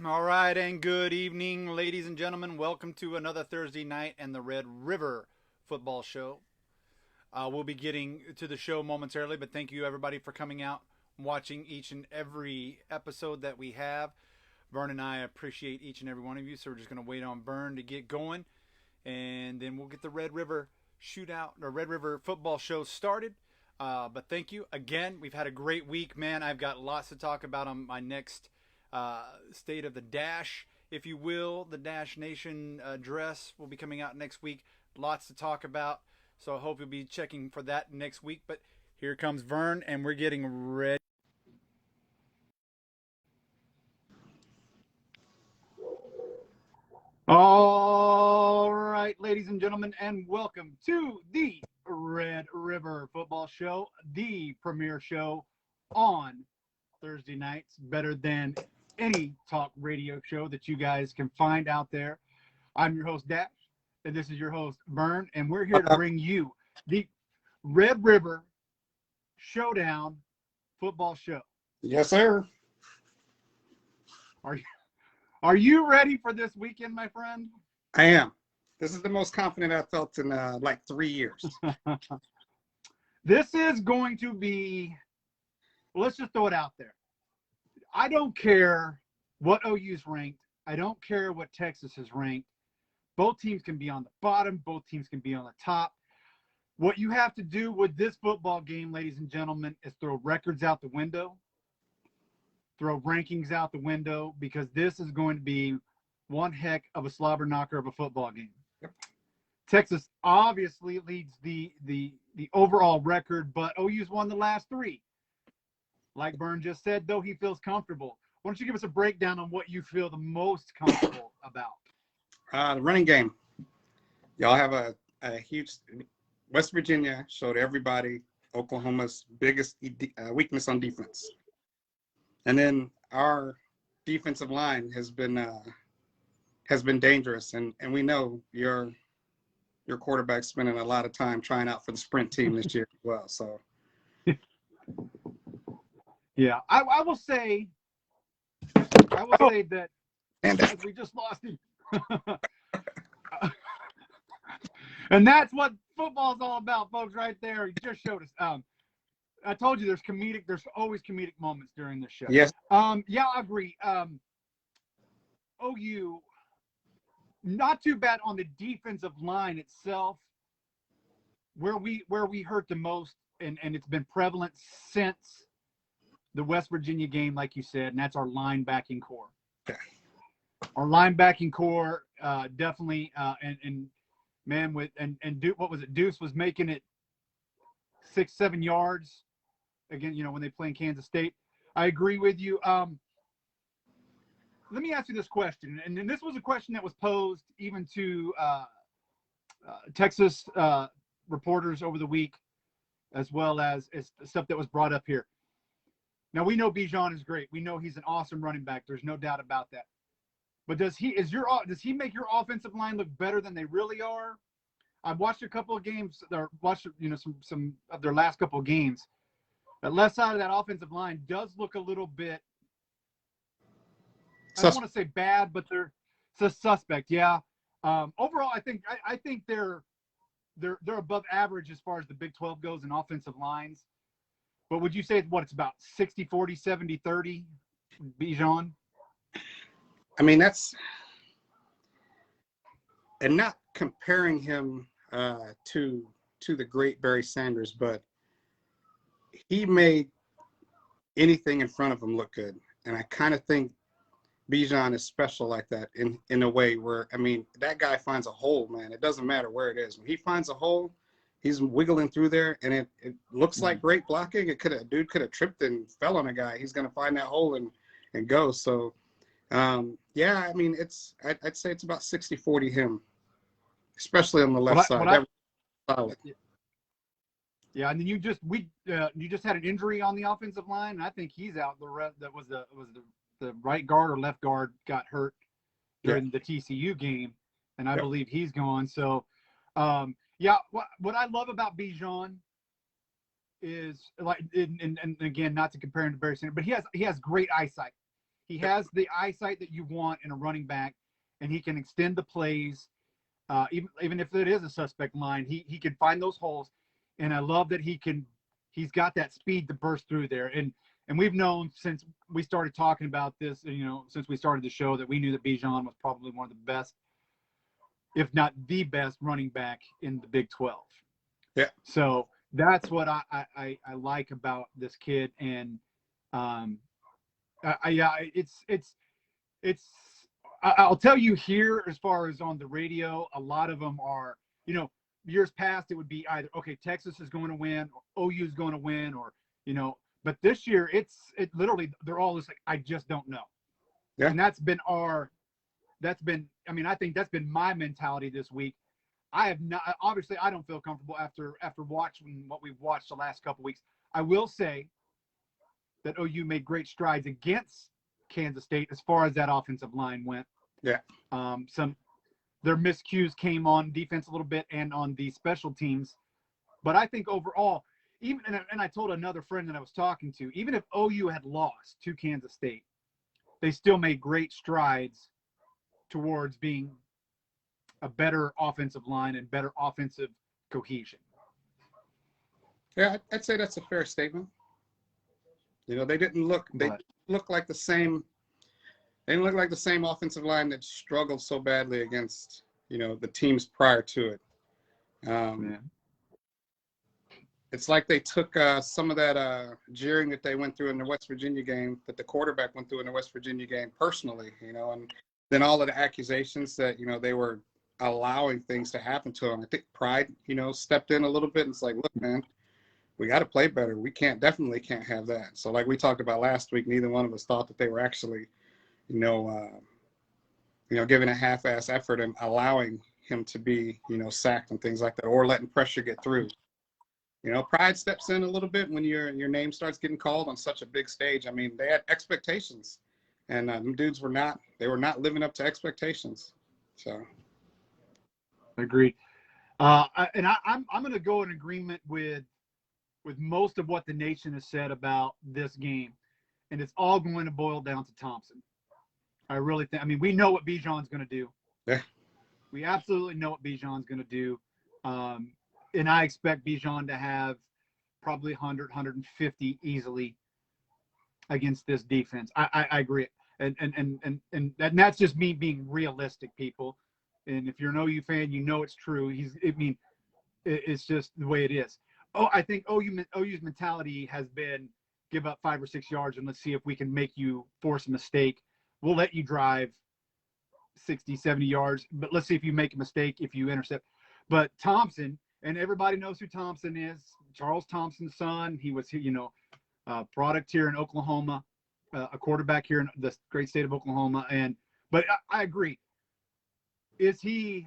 All right, and good evening, ladies and gentlemen. Welcome to another Thursday night and the Red River Football Show. We'll be getting to the show momentarily, but thank you everybody for coming out and watching each and every episode that we have. Vern and I appreciate each and every one of you, so we're just going to wait on Vern to get going, and then we'll get the Red River Shootout or Red River Football Show started. But thank you again. We've had a great week, man. I've got lots to talk about on my next State of the Dash, if you will. The Dash Nation address will be coming out next week. Lots to talk about. So I hope you'll be checking for that next week. But here comes Vern, and we're getting ready. All right, ladies and gentlemen, and welcome to the Red River Football Show, the premier show on Thursday nights, better than any talk radio show that you guys can find out there. I'm your host, Dash, and this is your host, Vern, and we're here to bring you the Red River Showdown Football Show. Yes, sir. Are you ready for this weekend, my friend? I am. This is the most confident I've felt in like 3 years. This is going to be, well, let's just throw it out there. I don't care what OU's ranked. I don't care what Texas is ranked. Both teams can be on the bottom. Both teams can be on the top. What you have to do with this football game, ladies and gentlemen, is throw records out the window, throw rankings out the window, because this is going to be one heck of a slobber knocker of a football game. Yep. Texas obviously leads the overall record, but OU's won the last three. Like Vern just said, though, he feels comfortable. Why don't you give us a breakdown on what you feel the most comfortable about? The running game. Y'all have a huge – West Virginia showed everybody Oklahoma's biggest weakness on defense. And then our defensive line has been dangerous. And we know your quarterback's spending a lot of time trying out for the sprint team this year as well. So – Yeah, I will say that as we just lost him. And that's what football's all about, folks, right there. You just showed us. I told you there's always comedic moments during the show. Yes. Yeah, I agree. OU, not too bad on the defensive line itself. Where we hurt the most, and it's been prevalent since the West Virginia game, like you said, and that's our linebacking core. Okay. Our linebacking core definitely, and man, what was it? Deuce was making it 6-7 yards again. You know, when they play in Kansas State. I agree with you. Let me ask you this question, and this was a question that was posed even to Texas reporters over the week, as well as stuff that was brought up here. Now, we know Bijan is great. We know he's an awesome running back. There's no doubt about that. But does he make your offensive line look better than they really are? I've watched a couple of games, or watched some of their last couple of games. That left side of that offensive line does look a little bit. I don't want to say bad, but it's a suspect. Yeah. Overall, I think they're above average as far as the Big 12 goes in offensive lines. But would you say it's about 60-40, 70-30, Bijan? I mean, that's – and not comparing him to the great Barry Sanders, but he made anything in front of him look good. And I kind of think Bijan is special like that in a way where, I mean, that guy finds a hole, man. It doesn't matter where it is. When he finds a hole, he's wiggling through there, and it looks like great blocking. Dude could have tripped and fell on a guy. He's going to find that hole and go. So, yeah, I mean, I'd say it's about 60-40 him, especially on the left side. That was solid. Yeah, and then you just had an injury on the offensive line, and I think he's out. That was the right guard or left guard got hurt during the TCU game, and I believe he's gone. So, yeah, what I love about Bijan is, like, and again, not to compare him to Barry Sanders, but he has great eyesight. He has the eyesight that you want in a running back, and he can extend the plays. Even if it is a suspect line, he can find those holes. And I love that he's got that speed to burst through there. And we've known since we started talking about this, since we started the show, that we knew that Bijan was probably one of the best, if not the best, running back in the Big 12. Yeah. So that's what I like about this kid. And I'll tell you here, as far as on the radio, a lot of them are, years past, it would be either, okay, Texas is going to win, or OU is going to win, or, but this year it literally, they're all just like, I just don't know. Yeah. And I think that's been my mentality this week. I have not, obviously I don't feel comfortable after watching what we've watched the last couple of weeks. I will say that OU made great strides against Kansas State as far as that offensive line went. Yeah. Their miscues came on defense a little bit and on the special teams. But I think overall, and I told another friend that I was talking to, even if OU had lost to Kansas State, they still made great strides towards being a better offensive line and better offensive cohesion. Yeah, I'd say that's a fair statement. They didn't look like the same. They didn't look like the same offensive line that struggled so badly against, the teams prior to it. It's like they took some of that jeering that they went through in the West Virginia game, that the quarterback went through in the West Virginia game personally, and then all of the accusations that, they were allowing things to happen to them. I think pride, stepped in a little bit, and it's like, look, man, we got to play better. We definitely can't have that. So like we talked about last week, neither one of us thought that they were actually, giving a half-ass effort and allowing him to be, sacked and things like that, or letting pressure get through. Pride steps in a little bit when your name starts getting called on such a big stage. I mean, they had expectations, and them dudes were not living up to expectations. So, agreed. I'm going to go in agreement with most of what the nation has said about this game, and it's all going to boil down to Thompson. I really think. I mean, we know what Bijan's going to do. Yeah. We absolutely know what Bijan's going to do. And I expect Bijan to have probably 100, 150 easily against this defense. I agree. And that's just me being realistic, people. And if you're an OU fan, it's true. It's just the way it is. I think OU's mentality has been give up 5 or 6 yards and let's see if we can make you force a mistake. We'll let you drive 60, 70 yards, but let's see if you make a mistake, if you intercept. But Thompson, and everybody knows who Thompson is, Charles Thompson's son. He was, product here in Oklahoma, a quarterback here in the great state of Oklahoma. But I agree. Is he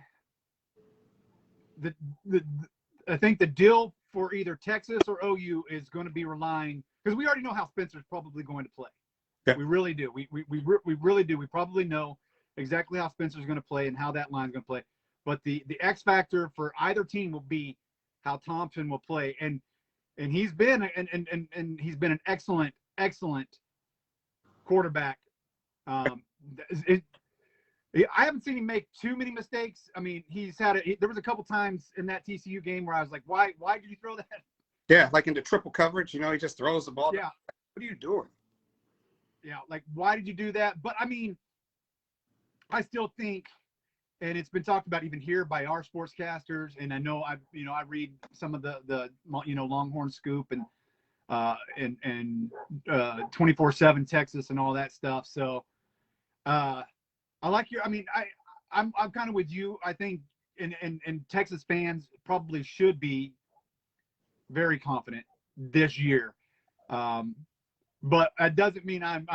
I think the deal for either Texas or OU is going to be relying, because we already know how Spencer's probably going to play. Yeah. We really do. We really do. We probably know exactly how Spencer's going to play and how that line's going to play. But the X factor for either team will be how Thompson will play, and he's been he's been an excellent quarterback. I haven't seen him make too many mistakes. I mean, there was a couple times in that TCU game where I was like, why did you throw that? Yeah, like into triple coverage, he just throws the ball. Yeah. What are you doing? Yeah, like, why did you do that? But, I mean, I still think, and it's been talked about even here by our sportscasters, and I know I read some of the Longhorn Scoop and 24/7 Texas and all that stuff. So I like I'm kind of with you. I think and Texas fans probably should be very confident this year. But that doesn't mean I'm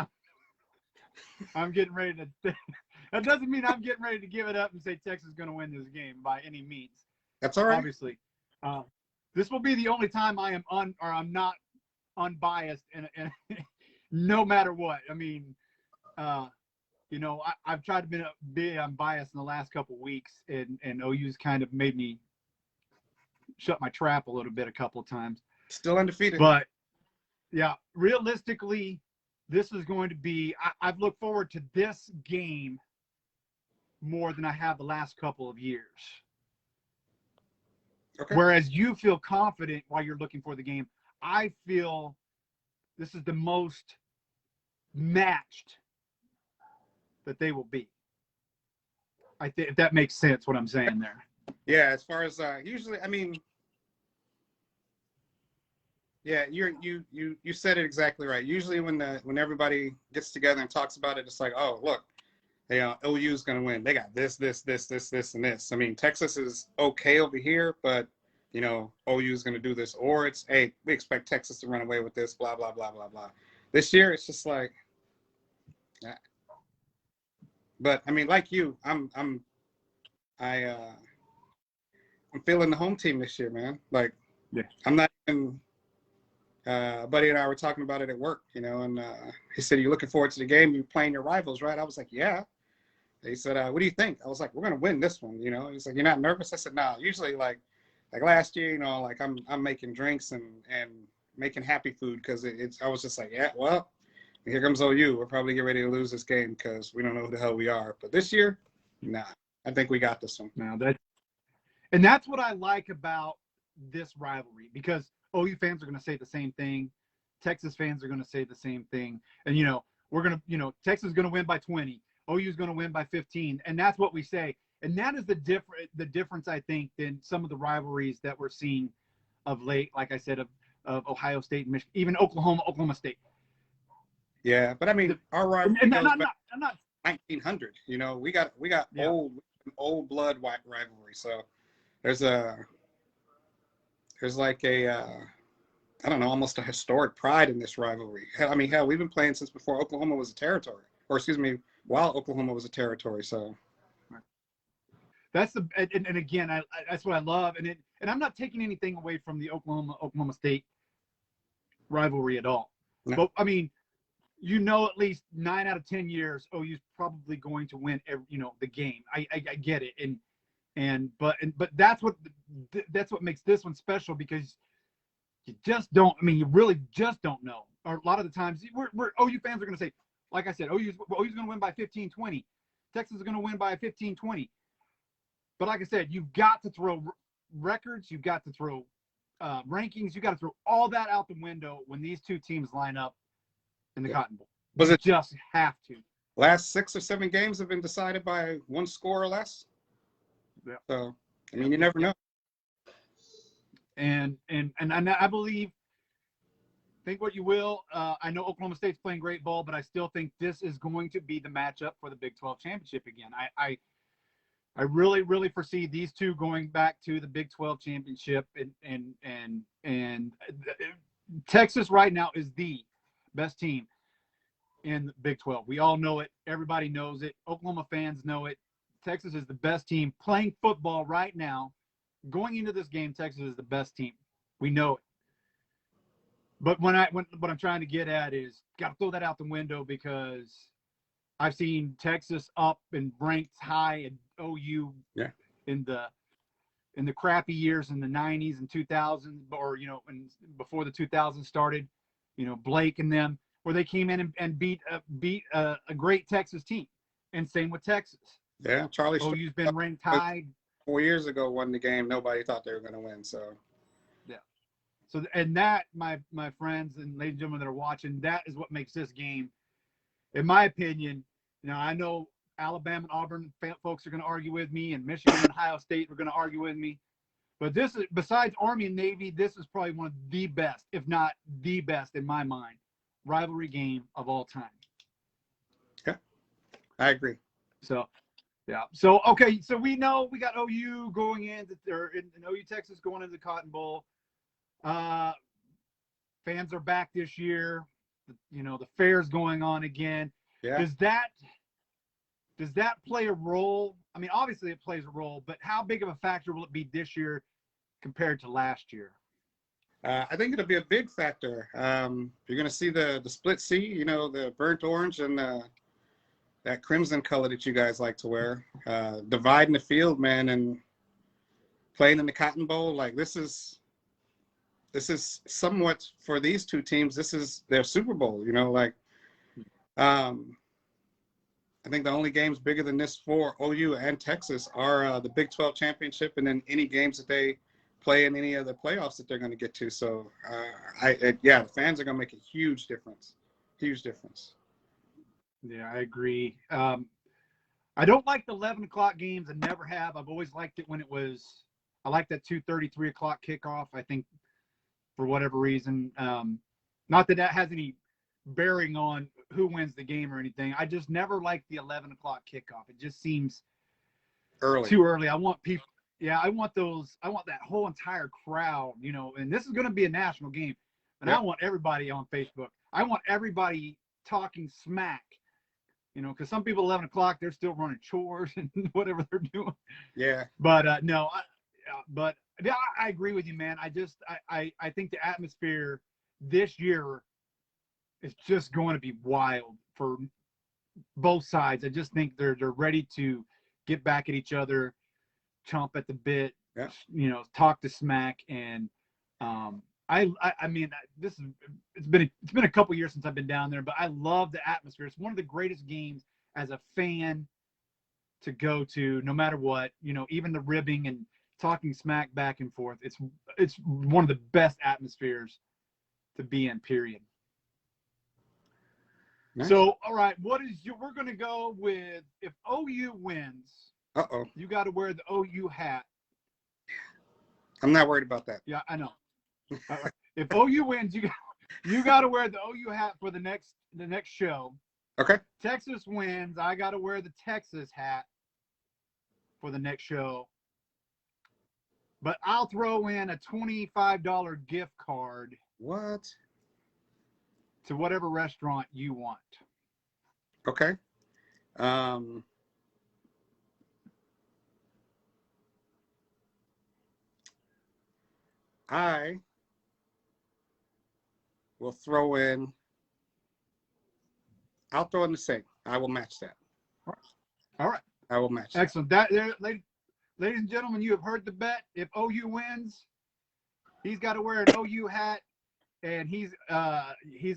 getting ready to. That doesn't mean I'm getting ready to give it up and say Texas is going to win this game by any means. That's all right. Obviously, this will be the only time I'm not unbiased, and no matter what. I mean, I've tried to be unbiased in the last couple of weeks, and OU's kind of made me shut my trap a little bit a couple of times. Still undefeated. But yeah, realistically, this is going to be I've looked forward to this game more than I have the last couple of years. Okay. Whereas you feel confident while you're looking for the game, I feel this is the most matched that they will be. I think if that makes sense what I'm saying there. Yeah, as far as usually, I mean, yeah, you said it exactly right. Usually when everybody gets together and talks about it, it's like, oh, look, OU is going to win. They got this, and this. I mean, Texas is okay over here, but OU is going to do this, or it's, hey, we expect Texas to run away with this, blah blah blah blah blah. This year, it's just like, but I mean, like you, I'm feeling the home team this year, man. Like, yeah. I'm not even. Buddy and I were talking about it at work, and he said, "You're looking forward to the game. You're playing your rivals, right?" I was like, "Yeah." He said, "What do you think?" I was like, "We're gonna win this one." He's like, "You're not nervous?" I said, "No. Usually, like last year, like I'm making drinks and making happy food because it's." I was just like, "Yeah, well, here comes OU. We're probably getting ready to lose this game because we don't know who the hell we are." But this year, nah, I think we got this one. Now that's what I like about this rivalry, because OU fans are going to say the same thing. Texas fans are going to say the same thing. And, we're going to, Texas is going to win by 20. OU is going to win by 15. And that's what we say. And that is the difference, I think, than some of the rivalries that we're seeing of late, like I said, of Ohio State and Michigan, even Oklahoma State. Yeah, but I mean, our rivalry goes back to 1900. We got old blood rivalry. So there's like a I don't know, almost a historic pride in this rivalry. I mean, hell, we've been playing since before Oklahoma was a territory, or excuse me, while Oklahoma was a territory. So that's and again, that's what I love, and I'm not taking anything away from the Oklahoma State rivalry at all. No. But I mean, at least 9 out of 10 years, OU's probably going to win the game. I get it, but that's what makes this one special, because you just don't. I mean, you really just don't know. Or a lot of the times, we're OU fans are going to say, like I said, OU's going to win by 15-20. Texas is going to win by 15-20. But like I said, you've got to throw records. You've got to throw rankings. You got to throw all that out the window when these two teams line up in the Cotton Bowl. You just have to. Last 6 or 7 games have been decided by one score or less. Yeah. So I mean, you never know. And I believe, think what you will. I know Oklahoma State's playing great ball, but I still think this is going to be the matchup for the Big 12 championship again. I really, really foresee these two going back to the Big 12 championship, and Texas right now is the best team in the Big 12. We all know it. Everybody knows it. Oklahoma fans know it. Texas is the best team playing football right now. Going into this game, Texas is the best team. We know it. But what I'm trying to get at is, got to throw that out the window, because I've seen Texas up and ranked high at OU in the crappy years in the 90s and 2000s, or and before the 2000s started, Blake and them, where they came in and beat a great Texas team. And same with Texas. Yeah, Charlie. OU's been ranked high. 4 years ago, won the game. Nobody thought they were going to win. So, yeah. So, and that, my friends and ladies and gentlemen that are watching, that is what makes this game, in my opinion. I know Alabama and Auburn folks are going to argue with me, and Michigan and Ohio State are going to argue with me. But this is, besides Army and Navy, this is probably one of the best, if not the best in my mind, rivalry game of all time. Yeah, I agree. So. Yeah. So, okay. So we know we got OU going in, and OU Texas going into the Cotton Bowl. Fans are back this year. The fair's going on again. Yeah. Does that play a role? I mean, obviously it plays a role, but how big of a factor will it be this year compared to last year? I think it'll be a big factor. You're going to see the split C, the burnt orange and that crimson color that you guys like to wear, dividing the field, man, and playing in the Cotton Bowl. Like, this is somewhat, for these two teams, this is their Super Bowl, like Um, I think the only games bigger than this for OU and Texas are the Big 12 championship, and then any games that they play in any of the playoffs that they're going to get to. So, the fans are going to make a huge difference. Huge difference. Yeah, I agree. I don't like the 11 o'clock games. I never have. I've always liked it when it was. I like that 2:30, 3 o'clock kickoff. I think for whatever reason, not that has any bearing on who wins the game or anything. I just never liked the 11 o'clock kickoff. It just seems Early. too early. I want people. Yeah, I want that whole entire crowd, and this is going to be a national game. And I want everybody on Facebook. I want everybody talking smack, because some people 11 o'clock, they're still running chores and whatever they're doing. Yeah. But no, I agree with you, man. I think the atmosphere this year is just going to be wild for both sides. I just think they're ready to get back at each other, chomp at the bit, talk to smack. And I mean, it's been a couple years since I've been down there, but I love the atmosphere. It's one of the greatest games as a fan to go to, no matter what. Even the ribbing and talking smack back and forth. It's one of the best atmospheres to be in. Period. Nice. So, all right, we're going to go with, if OU wins, you got to wear the OU hat. I'm not worried about that. Yeah, I know. If OU wins, you got to wear the OU hat for the next show. Okay. Texas wins, I got to wear the Texas hat for the next show. But I'll throw in a $25 gift card. What? To whatever restaurant you want. Okay. I will throw in. I'll throw in the same. I will match that. All right. I will match. Excellent. That, ladies and gentlemen, you have heard the bet. If OU wins, he's got to wear an OU hat. And he's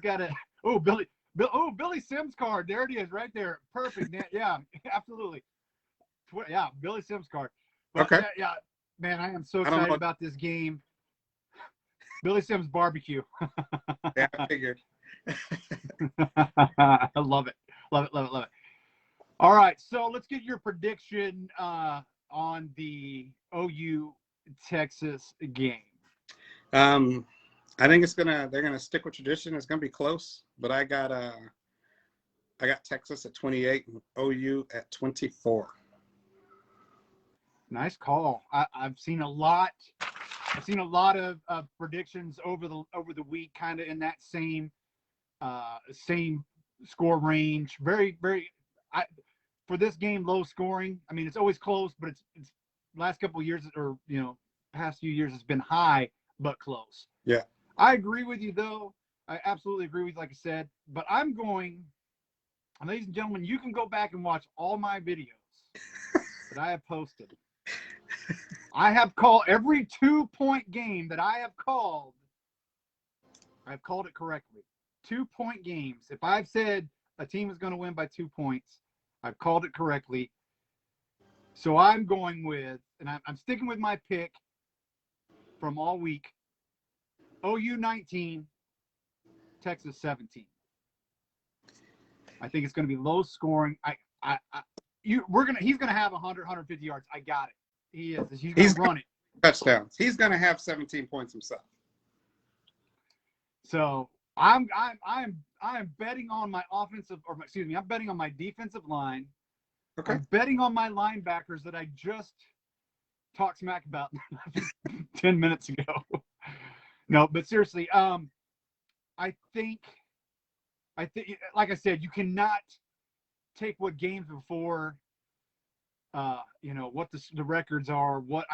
got a Billy Sims card. There it is, right there. Perfect. Yeah, absolutely. Yeah, Billy Sims card. But okay. Yeah, man, I am so excited about this game. Billy Sims barbecue. Yeah, I figured. I love it. Love it. All right, so let's get your prediction on the OU Texas game. I think they're gonna stick with tradition. It's gonna be close, but I got Texas at 28 and OU at 24. Nice call. I've seen a lot of predictions over the week, kind of in that same score range. Very, very. For this game, low scoring. I mean, it's always close, but it's last couple of years, or past few years, it's been high but close. Yeah. I agree with you, though. I absolutely agree with you, like I said. But I'm going, ladies and gentlemen, you can go back and watch all my videos that I have posted. I have called every 2-point game that I have called. I've called it correctly. 2-point games. If I've said a team is going to win by 2 points, I've called it correctly. So I'm going with, and I'm sticking with my pick from all week. OU 19, Texas 17. I think it's going to be low scoring. He's going to have 100, 150 yards. I got it. He is. He's going to run it. Touchdowns. He's going to have 17 points himself. So I'm betting on my I'm betting on my defensive line. Okay. I'm betting on my linebackers that I just talked smack about 10 minutes ago. No, but seriously, I think, like I said, you cannot take what games before, what the records are. What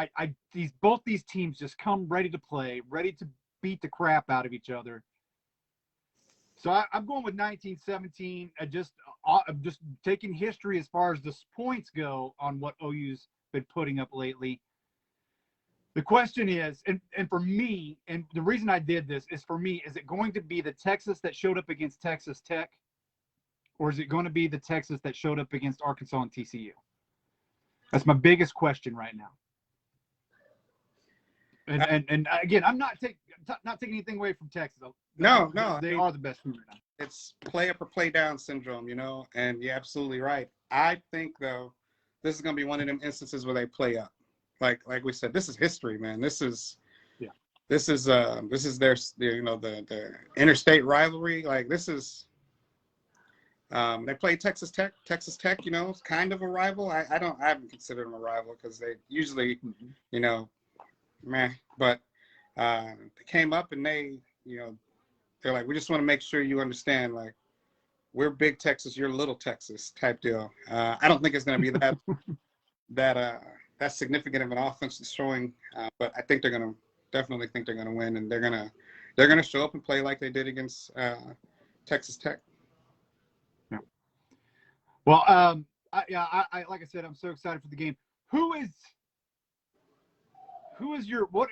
both these teams just come ready to play, ready to beat the crap out of each other. So I'm going with 19-17. I'm just taking history as far as the points go on what OU's been putting up lately. The question is, and for me, and the reason I did this is, for me, is it going to be the Texas that showed up against Texas Tech, or is it going to be the Texas that showed up against Arkansas and TCU? That's my biggest question right now. And again, I'm not taking anything away from Texas. No, they are the best team right now. It's play up or play down syndrome, and you're absolutely right. I think though, this is gonna be one of them instances where they play up. Like we said, this is history, man. This is their the interstate rivalry. Like this is they play Texas Tech. Texas Tech, it's kind of a rival. I haven't considered them a rival because they usually, meh. But they came up and they're like, we just want to make sure you understand, like, we're big Texas, you're little Texas type deal. I don't think it's going to be that significant of an offense showing, but I think definitely think they're going to win, and they're going to show up and play like they did against Texas Tech. Yeah. Well, I like I said, I'm so excited for the game. What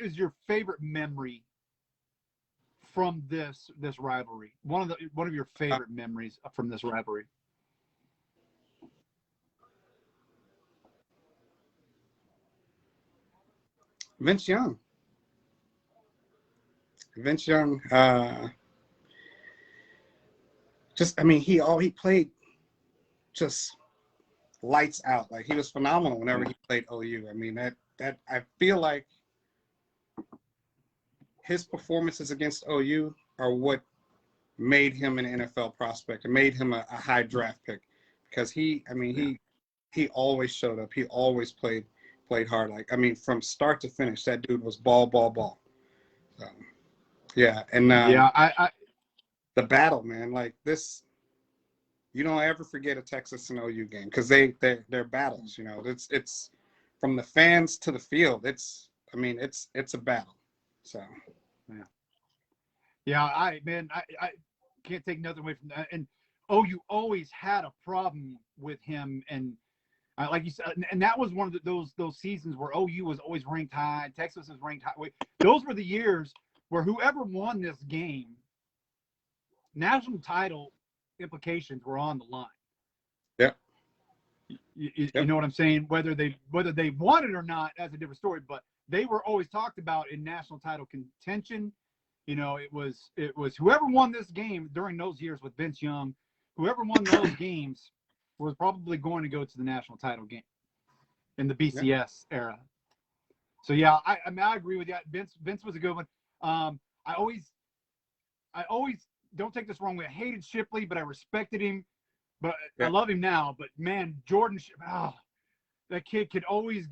is your favorite memory from this rivalry? One of your favorite memories from this rivalry? Vince Young. He played just lights out. Like, he was phenomenal whenever he played OU. I mean, that I feel like his performances against OU are what made him an NFL prospect and made him a high draft pick, because he always showed up. He always played hard. Like, I mean, from start to finish, that dude was ball. So, yeah, and the battle, man, like this, you don't ever forget a Texas and OU game, because they're battles. It's from the fans to the field. It's a battle. So, I can't take nothing away from that. And OU always had a problem with him, and like you said, and that was one of those seasons where OU was always ranked high, Texas was ranked high. Those were the years where whoever won this game, national title implications were on the line. Yeah. You know what I'm saying? Whether they won it or not, that's a different story. But they were always talked about in national title contention. It was whoever won this game during those years with Vince Young, whoever won those games was probably going to go to the national title game in the BCS era. So yeah, I agree with you. Vince was a good one. I always don't take this wrong way. I hated Shipley, but I respected him. But I love him now. But man, Jordan, that kid could always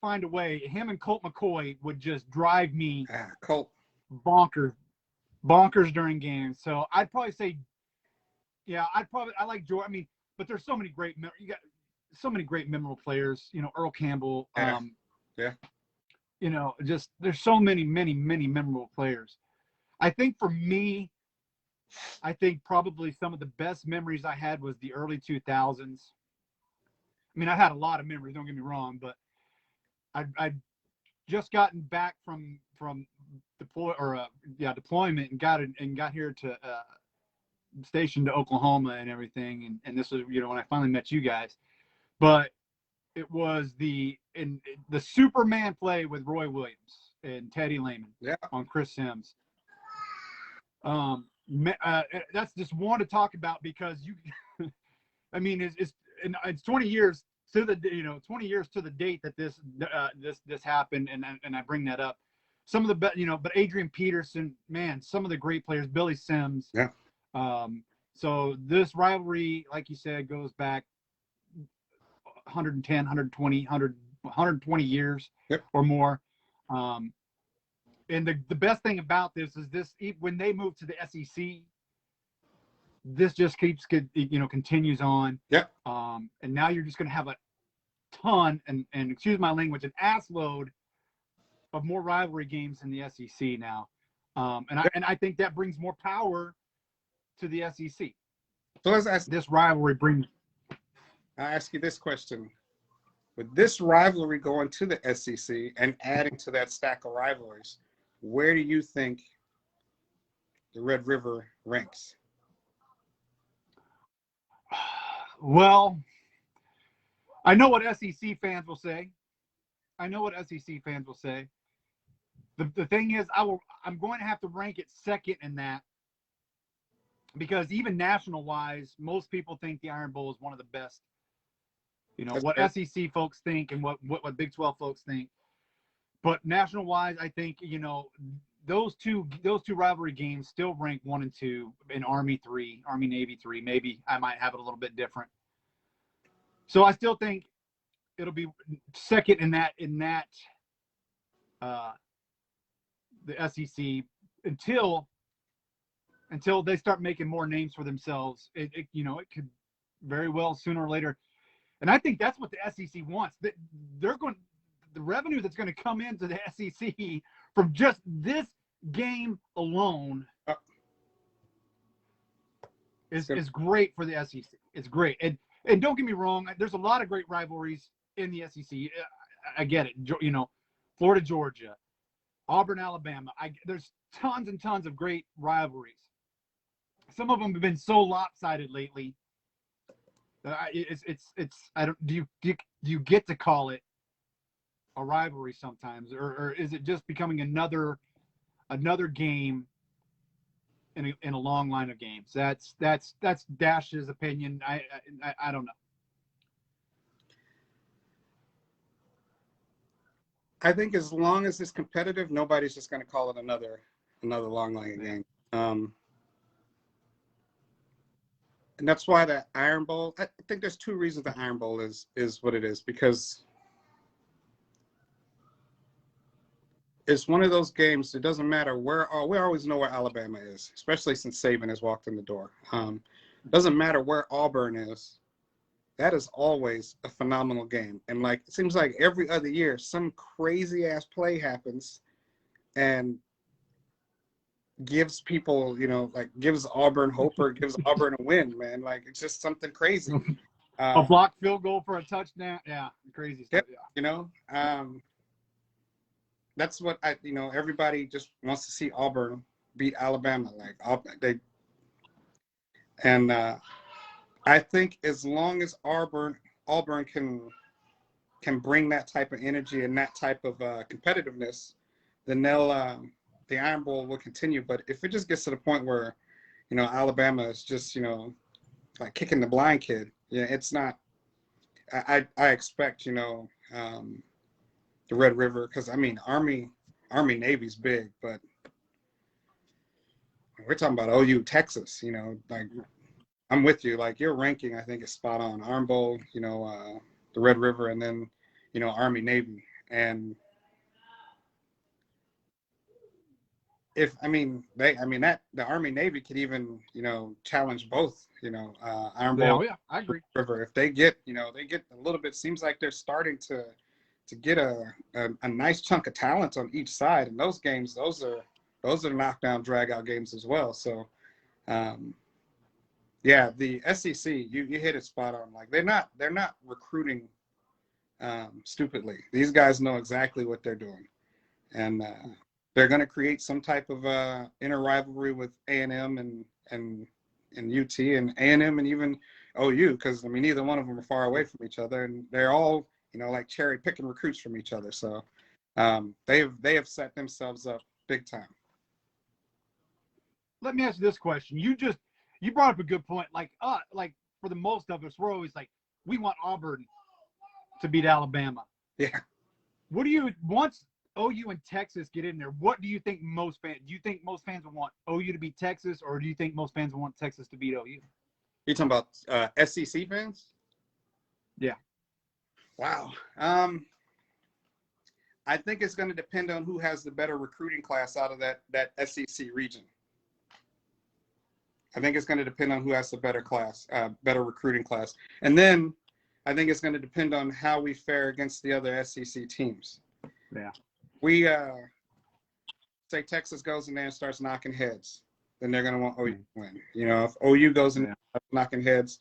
find a way. Him and Colt McCoy would just drive me bonkers during games. So I'd probably say, I like Jordan. I mean, but there's so many great memorable players. Earl Campbell. Just there's so many memorable players. I think for me, probably some of the best memories I had was the early 2000s. I mean, I had a lot of memories, don't get me wrong, but I'd just gotten back from deployment and got here to stationed to Oklahoma and everything, and this was when I finally met you guys. But it was the Superman play with Roy Williams and Teddy Lehman on Chris Sims. That's just one to talk about, because it's 20 years to the 20 years to the date that this happened, and I bring that up. Some of the but Adrian Peterson, man, some of the great players, Billy Sims. Yeah. So this rivalry, like you said, goes back 110, 120 years or more. And the best thing about this is when they move to the SEC, this just continues on. Yeah. And now you're just going to have a ton, and excuse my language, an ass load of more rivalry games in the SEC now. And I think that brings more power to the SEC. So let's ask this rivalry brings. I ask you this question: with this rivalry going to the SEC and adding to that stack of rivalries, where do you think the Red River ranks? Well, I know what SEC fans will say. The thing is, I'm going to have to rank it second in that, because even national wise, most people think the Iron Bowl is one of the best. What SEC folks think and what Big 12 folks think. But national wise, I think, those two rivalry games still rank 1 and 2, in Army 3, Army Navy 3. Maybe I might have it a little bit different. So I still think it'll be second in that the SEC until they start making more names for themselves. It could very well sooner or later. And I think that's what the SEC wants. They're going, the revenue that's going to come into the SEC from just this game alone is great for the SEC. It's great. And don't get me wrong, there's a lot of great rivalries in the SEC. I get it. Florida, Georgia, Auburn, Alabama. There's tons and tons of great rivalries. Some of them have been so lopsided lately. I don't. Do you get to call it a rivalry sometimes, or is it just becoming another game in a long line of games? That's Dash's opinion. I don't know. I think as long as it's competitive, nobody's just going to call it another long line of game. And that's why the Iron Bowl, I think there's two reasons the Iron Bowl is what it is, because it's one of those games. It doesn't matter we always know where Alabama is, especially since Saban has walked in the door. It doesn't matter where Auburn is. That is always a phenomenal game. And it seems like every other year, some crazy ass play happens and gives people, gives Auburn hope or gives Auburn a win, man. It's just something crazy. A blocked field goal for a touchdown. Yeah, crazy stuff. Yeah. That's what everybody just wants to see Auburn beat Alabama. I think as long as Auburn can bring that type of energy and that type of competitiveness, then the Iron Bowl will continue. But if it just gets to the point where, Alabama is just, kicking the blind kid, it's not. I expect, the Red River, because Army Navy's big, but we're talking about OU Texas. I'm with you. Your ranking, I think, is spot on. Iron Bowl, the Red River, and then, Army Navy. And the Army Navy could even, challenge both, Iron Bowl. Yeah, I agree. River. If they get a little bit, seems like they're starting to get a nice chunk of talent on each side. And those games, those are knockdown, drag out games as well. So, yeah, the SEC, you hit it spot on. They're not recruiting stupidly. These guys know exactly what they're doing, and they're going to create some type of inner rivalry with A&M and UT and A&M and even OU, because neither one of them are far away from each other, and they're all cherry picking recruits from each other. So they have set themselves up big time. Let me ask you this question. You brought up a good point. For the most of us, we're always we want Auburn to beat Alabama. Yeah. What do you, once OU and Texas get in there, what do you think most fans? Do you think most fans would want OU to beat Texas, or do you think most fans would want Texas to beat OU? You're talking about SEC fans? Yeah. Wow. I think it's going to depend on who has the better recruiting class out of that SEC region. I think it's going to depend on who has the better recruiting class. And then I think it's going to depend on how we fare against the other SEC teams. Yeah. We say Texas goes in there and starts knocking heads, then they're going to want OU to win. If OU goes in there and starts knocking heads,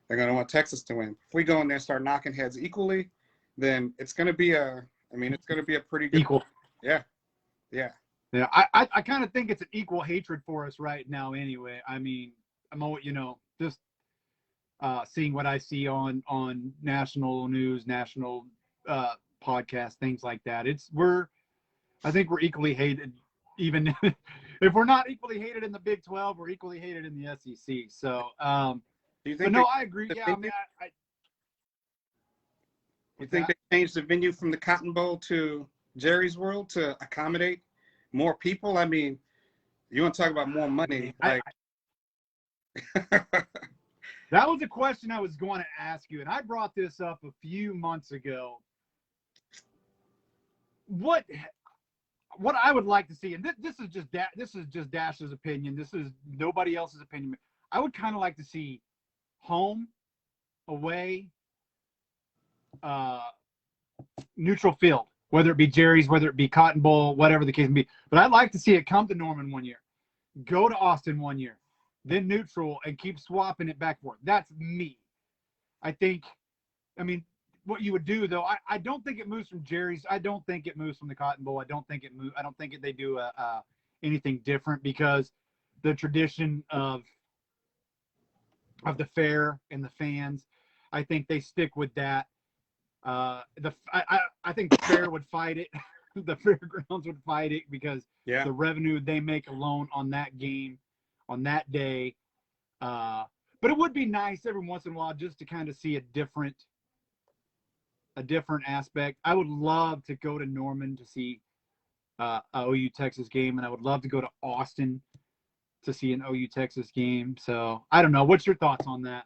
they're going to want Texas to win. If we go in there and start knocking heads equally, then it's going to be it's going to be a pretty good equal. Yeah. Yeah. Yeah, I kind of think it's an equal hatred for us right now. Anyway, I'm just seeing what I see on national news, national podcasts, things like that. I think we're equally hated, even if we're not equally hated in the Big 12, we're equally hated in the SEC. So, Do you but think no, I agree. the Yeah, venue, you think they changed the venue from the Cotton Bowl to Jerry's World to accommodate more people? I mean, you want to talk about more money? That was a question I was going to ask you, and I brought this up a few months ago. What I would like to see, and this is just Dash's opinion. This is nobody else's opinion. I would kind of like to see home, away, neutral field, whether it be Jerry's, whether it be Cotton Bowl, whatever the case may be. But I'd like to see it come to Norman one year, go to Austin one year, then neutral, and keep swapping it back and forth. That's me. I mean, what you would do though, I don't think it moves from Jerry's. I don't think it moves from the Cotton Bowl. I don't think they do anything different, because the tradition of the fair and the fans, I think they stick with that. I think the fair would fight it. The fairgrounds would fight it, because the revenue they make alone on that game, on that day. But it would be nice every once in a while just to kind of see a different aspect. I would love to go to Norman to see a OU Texas game, and I would love to go to Austin to see an OU Texas game. So I don't know. What's your thoughts on that?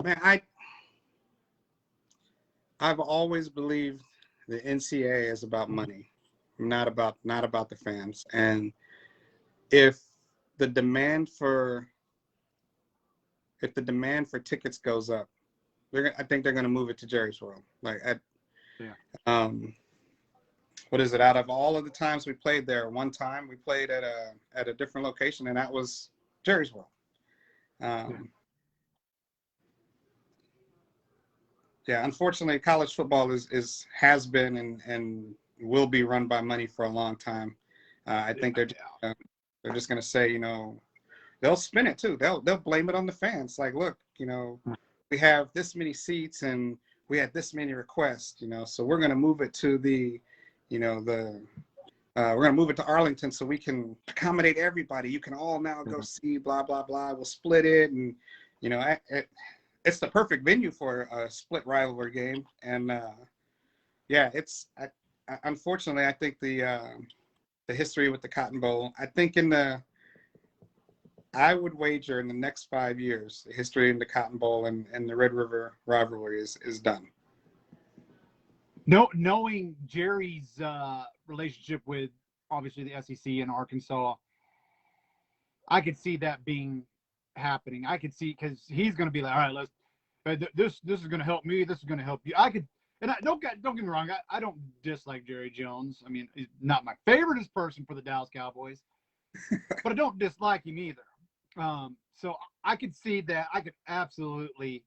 Man, I've always believed the NCAA is about money, not about the fans. And if the demand for tickets goes up, I think they're going to move it to Jerry's World. What is it? Out of all of the times we played there, one time we played at a different location, and that was Jerry's World. Unfortunately, college football has been and will be run by money for a long time. I think they're just going to say, they'll spin it too. They'll blame it on the fans. Like, look, we have this many seats and we had this many requests, so we're going to move it to we're going to move it to Arlington so we can accommodate everybody. You can all now go see blah, blah, blah. We'll split it. And, it's the perfect venue for a split rivalry game. And unfortunately, I think the history with the Cotton Bowl, I think I would wager in the next 5 years, the history in the Cotton Bowl and the Red River rivalry is done. No, knowing Jerry's relationship with obviously the SEC and Arkansas, I could see that being happening. I could see, because he's going to be like, all right, this is going to help me. This is going to help you. Don't get me wrong. I don't dislike Jerry Jones. I mean, he's not my favoriteest person for the Dallas Cowboys, but I don't dislike him either. So I could see that. I could absolutely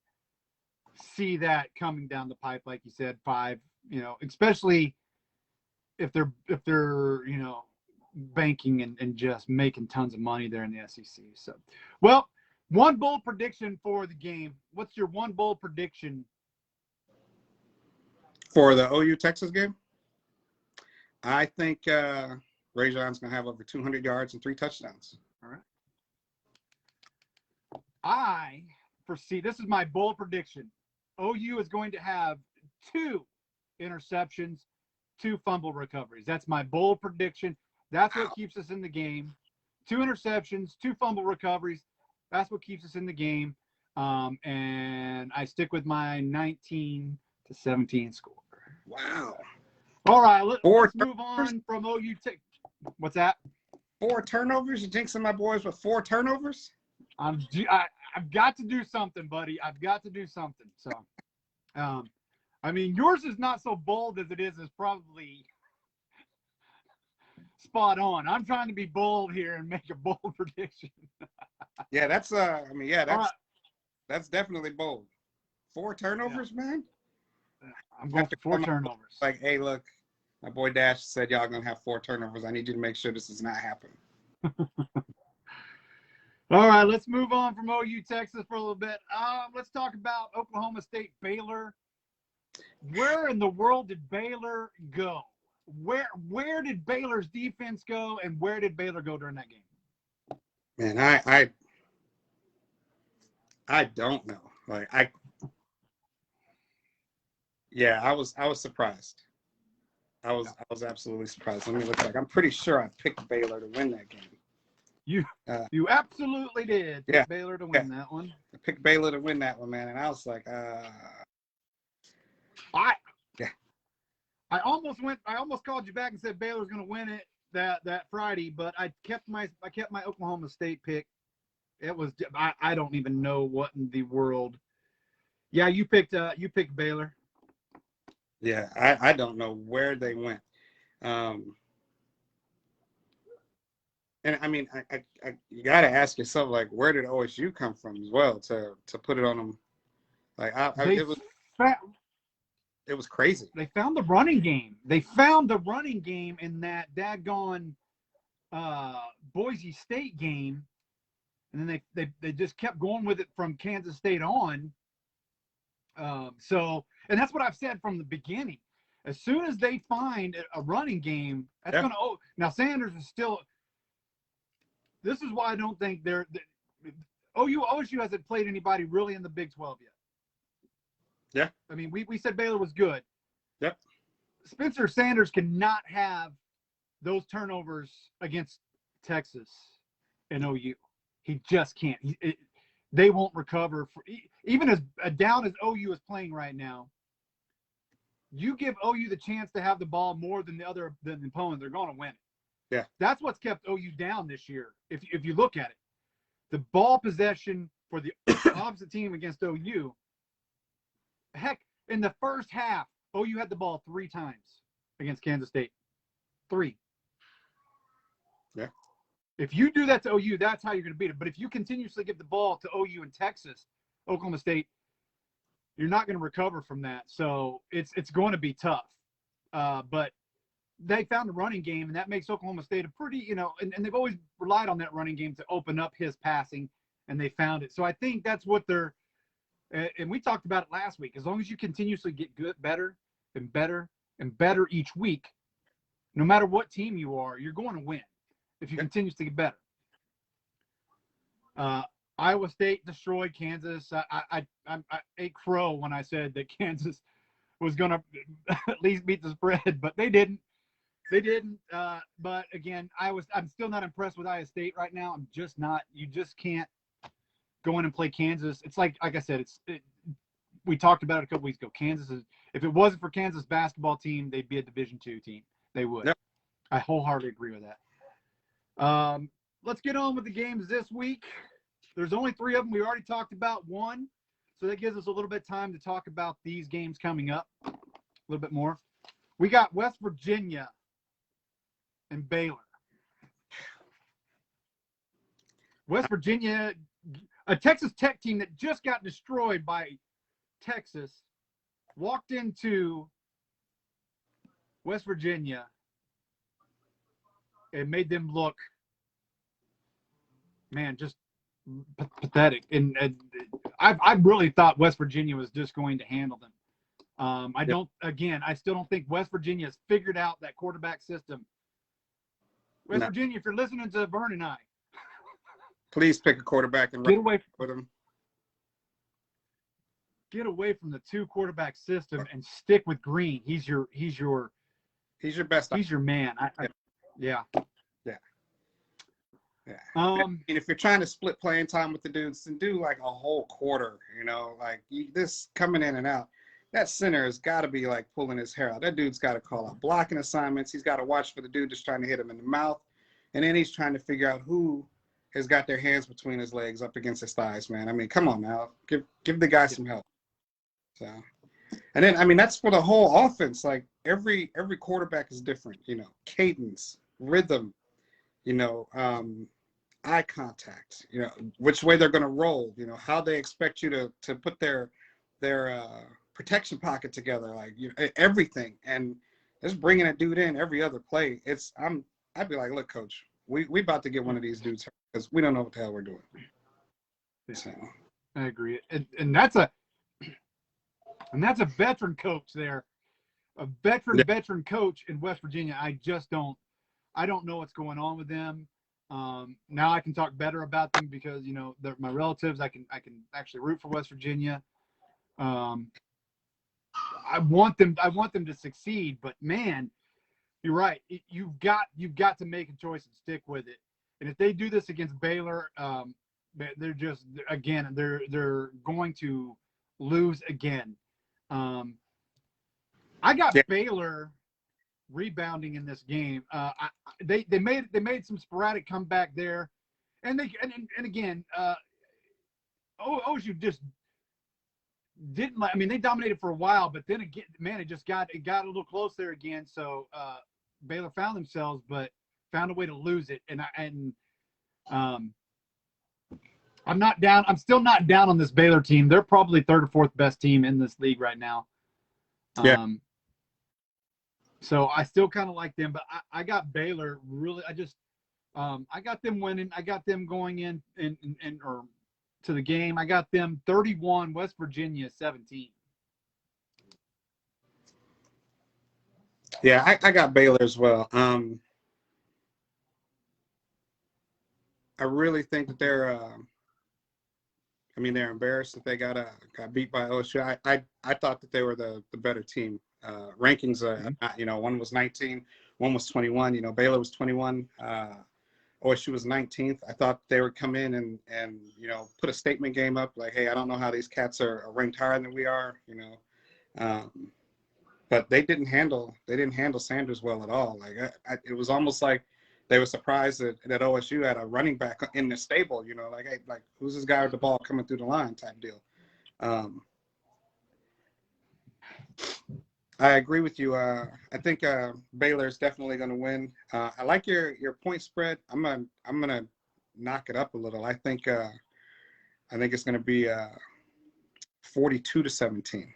see that coming down the pipe, like you said, 5. Especially if they're banking and just making tons of money there in the SEC. So, well, one bold prediction for the game. What's your one bold prediction for the OU Texas game? I think Rajon's going to have over 200 yards and 3 touchdowns. All right. I foresee, this is my bold prediction, OU is going to have 2 interceptions, 2 fumble recoveries. That's my bold prediction. That's what keeps us in the game. 2 interceptions, 2 fumble recoveries. That's what keeps us in the game. And I stick with my 19-17 score. Wow. All right, let's move on from OU. What's that? 4 turnovers? You jinxing my boys with 4 turnovers? I've got to do something, buddy. I've got to do something. So, I mean, yours is not so bold as it is probably spot on. I'm trying to be bold here and make a bold prediction. Yeah, that's definitely bold. 4 turnovers, man. I'm going for 4 turnovers. Like, hey, look, my boy Dash said y'all gonna have 4 turnovers. I need you to make sure this does not happen. All right, let's move on from OU Texas for a little bit. Let's talk about Oklahoma State Baylor. Where in the world did Baylor go? Where did Baylor's defense go, and where did Baylor go during that game? Man, I don't know. I was surprised. I was absolutely surprised. Let me look back. I'm pretty sure I picked Baylor to win that game. You absolutely did pick Baylor to win that one. I picked Baylor to win that one, man, and I was like, I almost called you back and said Baylor's going to win it that Friday, but I kept my Oklahoma State pick. It was I don't even know what in the world. Yeah, you picked Baylor. Yeah, I don't know where they went. And I mean, you got to ask yourself, like, where did OSU come from as well to put it on them? Like, it was crazy. They found the running game. They found the running game in that daggone Boise State game, and then they just kept going with it from Kansas State on. And that's what I've said from the beginning. As soon as they find a running game, that's going to. Now Sanders is still. This is why I don't think OSU hasn't played anybody really in the Big 12 yet. Yeah. I mean, we said Baylor was good. Yep. Spencer Sanders cannot have those turnovers against Texas and OU. He just can't. They won't recover. Even as down as OU is playing right now, you give OU the chance to have the ball more than the opponent, they're going to win it. Yeah. That's what's kept OU down this year. If you look at it, the ball possession for the opposite team against OU, heck, in the first half, OU had the ball 3 times against Kansas State. 3. Yeah. If you do that to OU, that's how you're going to beat it. But if you continuously give the ball to OU and Texas, Oklahoma State, you're not going to recover from that. So it's going to be tough. But they found a running game, and that makes Oklahoma State a pretty, and they've always relied on that running game to open up his passing, and they found it. So I think that's what they're and we talked about it last week. As long as you continuously get better and better and better each week, no matter what team you are, you're going to win if you continuously get better. Iowa State destroyed Kansas. I ate crow when I said that Kansas was going to at least beat the spread, but they didn't. But again, I'm still not impressed with Iowa State right now. I'm just not. You just can't go in and play Kansas. It's like I said, we talked about it a couple weeks ago. Kansas is, if it wasn't for Kansas basketball team, they'd be a Division II team. They would. Yep. I wholeheartedly agree with that. Let's get on with the games this week. There's only 3 of them. We already talked about one, so that gives us a little bit of time to talk about these games coming up a little bit more. We got West Virginia and Baylor. West Virginia, a Texas Tech team that just got destroyed by Texas, walked into West Virginia and made them look, man, just pathetic. And I really thought West Virginia was just going to handle them. I still don't think West Virginia has figured out that quarterback system. Virginia, if you're listening to Vern and I, please pick a quarterback and get away with him. Get away from the 2 quarterback system and stick with Green. He's your best. He's your man. Yeah. If you're trying to split playing time with the dudes, then do like a whole quarter. This coming in and out. That center has got to be like pulling his hair out. That dude's got to call out blocking assignments. He's got to watch for the dude that's trying to hit him in the mouth, and then he's trying to figure out who has got their hands between his legs up against his thighs. Man, I mean, come on now, give the guy some help. So, and then that's for the whole offense. Like every quarterback is different. Cadence, rhythm, eye contact. Which way they're going to roll. How they expect you to put their protection pocket together, everything, and just bringing a dude in every other play. I'd be like, look, coach, we about to get one of these dudes because we don't know what the hell we're doing. Yeah, so. I agree, and that's a veteran coach there, a veteran coach in West Virginia. I don't know what's going on with them. Now I can talk better about them because they're my relatives. I can actually root for West Virginia. I want them to succeed, but man, you're right. You've got to make a choice and stick with it. And if they do this against Baylor, they're just they're going to lose again. I got Baylor rebounding in this game. They made some sporadic comeback there, and again, OSU just didn't. I mean, they dominated for a while, but then again, man, it got a little close there again. So Baylor found themselves, but found a way to lose it. I'm not down. I'm still not down on this Baylor team. They're probably third or fourth best team in this league right now. Yeah. So I still kind of like them, but I got Baylor really. I got them winning. I got them going in or to the game. I got them 31, West Virginia 17. Yeah, I got Baylor as well. I really think that they're embarrassed that they got beat by OSU. I thought that they were the better team. Rankings, one was 19, one was 21. Baylor was 21. OSU was 19th. I thought they would come in and put a statement game up like, hey, I don't know how these cats are ranked higher than we are. But they didn't handle Sanders well at all. Like it was almost like they were surprised that OSU had a running back in the stable. Like, hey, like who's this guy with the ball coming through the line type deal. I agree with you. I think Baylor is definitely going to win. I like your point spread. I'm gonna knock it up a little. I think it's going to be 42-17.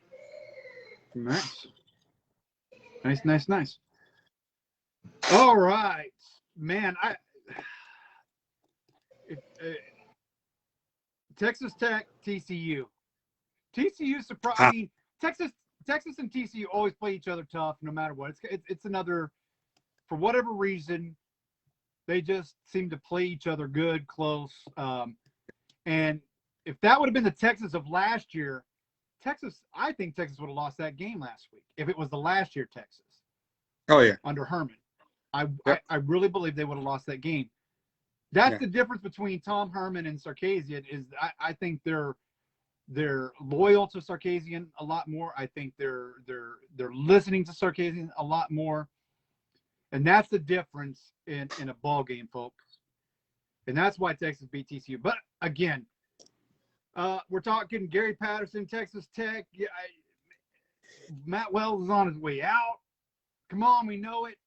Nice. All right, man. Texas Tech, TCU. TCU surprised. I mean, Texas and TCU always play each other tough, no matter what. It's another, for whatever reason, they just seem to play each other good, close. And if that would have been the Texas of last year, I think Texas would have lost that game last week if it was the last year Texas. Oh yeah, under Herman, I really believe they would have lost that game. That's the difference between Tom Herman and Sarkisian. Is I think they're loyal to Sarkisian a lot more. I think they're listening to Sarkisian a lot more, and that's the difference in a ball game, folks. And that's why Texas beat TCU. But again, we're talking Gary Patterson, Texas Tech. Yeah, Matt Wells is on his way out. Come on, we know it.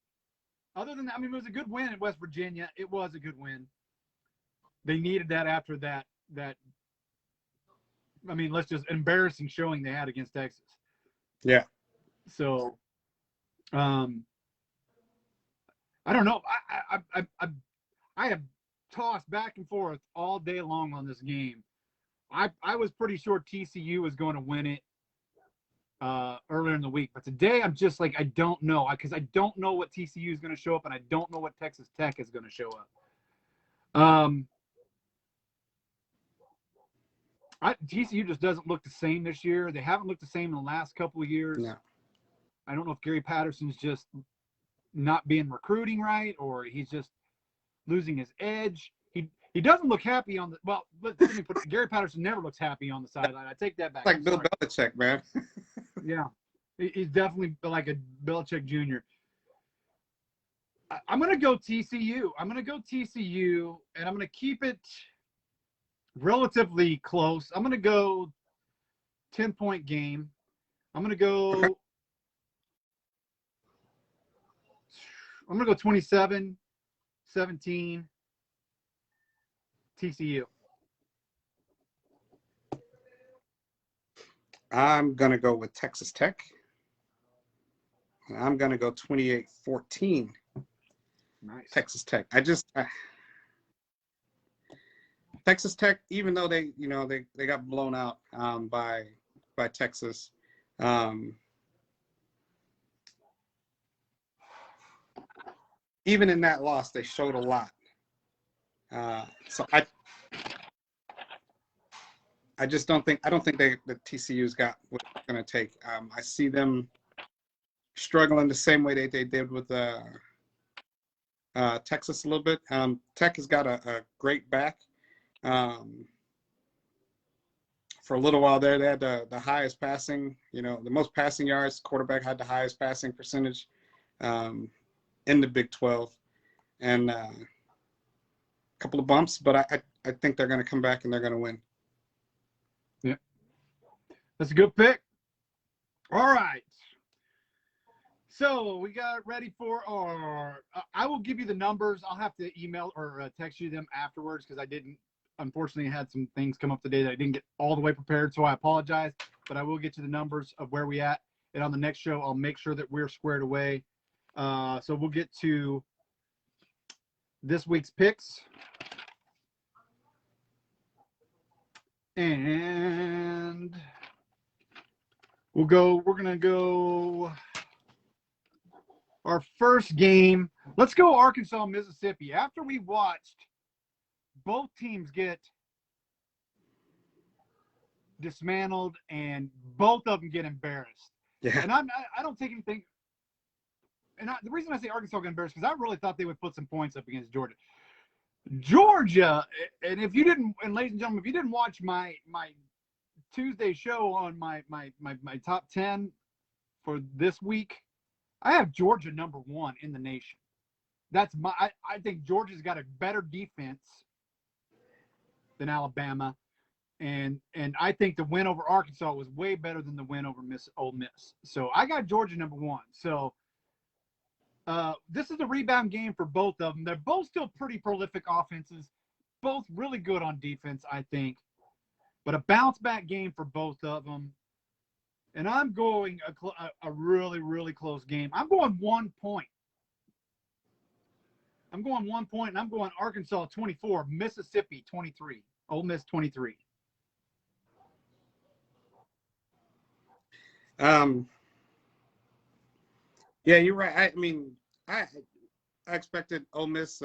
Other than that, I mean, it was a good win at West Virginia. It was a good win. They needed that after that. I mean, let's just embarrassing showing they had against Texas. Yeah. So, I don't know. I have tossed back and forth all day long on this game. I was pretty sure TCU was going to win it earlier in the week, but today I'm just like, I don't know, because I don't know what TCU is going to show up, and I don't know what Texas Tech is going to show up. TCU just doesn't look the same this year. They haven't looked the same in the last couple of years. No. I don't know if Gary Patterson's just not being recruiting right, or he's just losing his edge. He doesn't look happy on the – well, let me put it, Gary Patterson never looks happy on the sideline. I take that back. Like Bill Belichick, man. Yeah. He's definitely like a Belichick Jr. I'm going to go TCU. And I'm going to keep it relatively close. I'm going to go 10-point game. I'm going to go 27-17 TCU. I'm going to go with Texas Tech. And I'm going to go 28-14 Nice. Texas Tech. Texas Tech, even though they got blown out by Texas, even in that loss, they showed a lot. So I just don't think the TCU's got what it's going to take. I see them struggling the same way they did with Texas a little bit. Tech has got a great back. For a little while there, they had the highest passing, the most passing yards. Quarterback had the highest passing percentage in the Big 12, and a couple of bumps, but I think they're going to come back and they're going to win. Yeah, that's a good pick. All right. So we got ready for our. I will give you the numbers. I'll have to email or text you them afterwards because I didn't. Unfortunately, I had some things come up today that I didn't get all the way prepared, so I apologize. But I will get you the numbers of where we at, and on the next show, I'll make sure that we're squared away. So we'll get to this week's picks, and we're gonna go. Our first game, let's go Arkansas, Mississippi. After we watched both teams get dismantled and both of them get embarrassed. Yeah. And I don't take anything. And the reason I say Arkansas got embarrassed because I really thought they would put some points up against Georgia. Georgia, and if you didn't, and ladies and gentlemen, if you didn't watch my Tuesday show on my top 10 for this week, I have Georgia number 1 in the nation. That's I think Georgia's got a better defense than Alabama, and I think the win over Arkansas was way better than the win over Ole Miss. So I got Georgia number 1. So this is a rebound game for both of them. They're both still pretty prolific offenses, both really good on defense, I think, but a bounce back game for both of them. And I'm going a really, really close game. I'm going 1 point. I'm going 1 point, and I'm going Arkansas 24, Mississippi 23, Ole Miss 23. Yeah, you're right. I expected Ole Miss.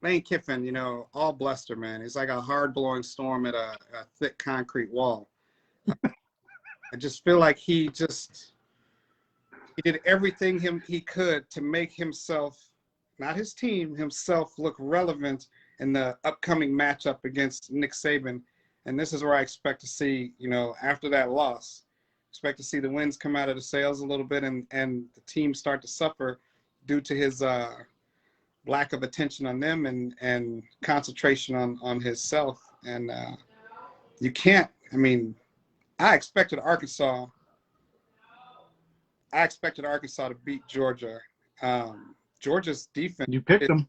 Lane Kiffin, all bluster, man. It's like a hard blowing storm at a thick concrete wall. I just feel like he did everything he could to make himself, not his team, himself look relevant in the upcoming matchup against Nick Saban. And this is where I expect to see, after that loss, expect to see the winds come out of the sails a little bit and the team start to suffer due to his lack of attention on them and concentration on himself. And you can't, I expected Arkansas to beat Georgia. Georgia's defense. You picked them.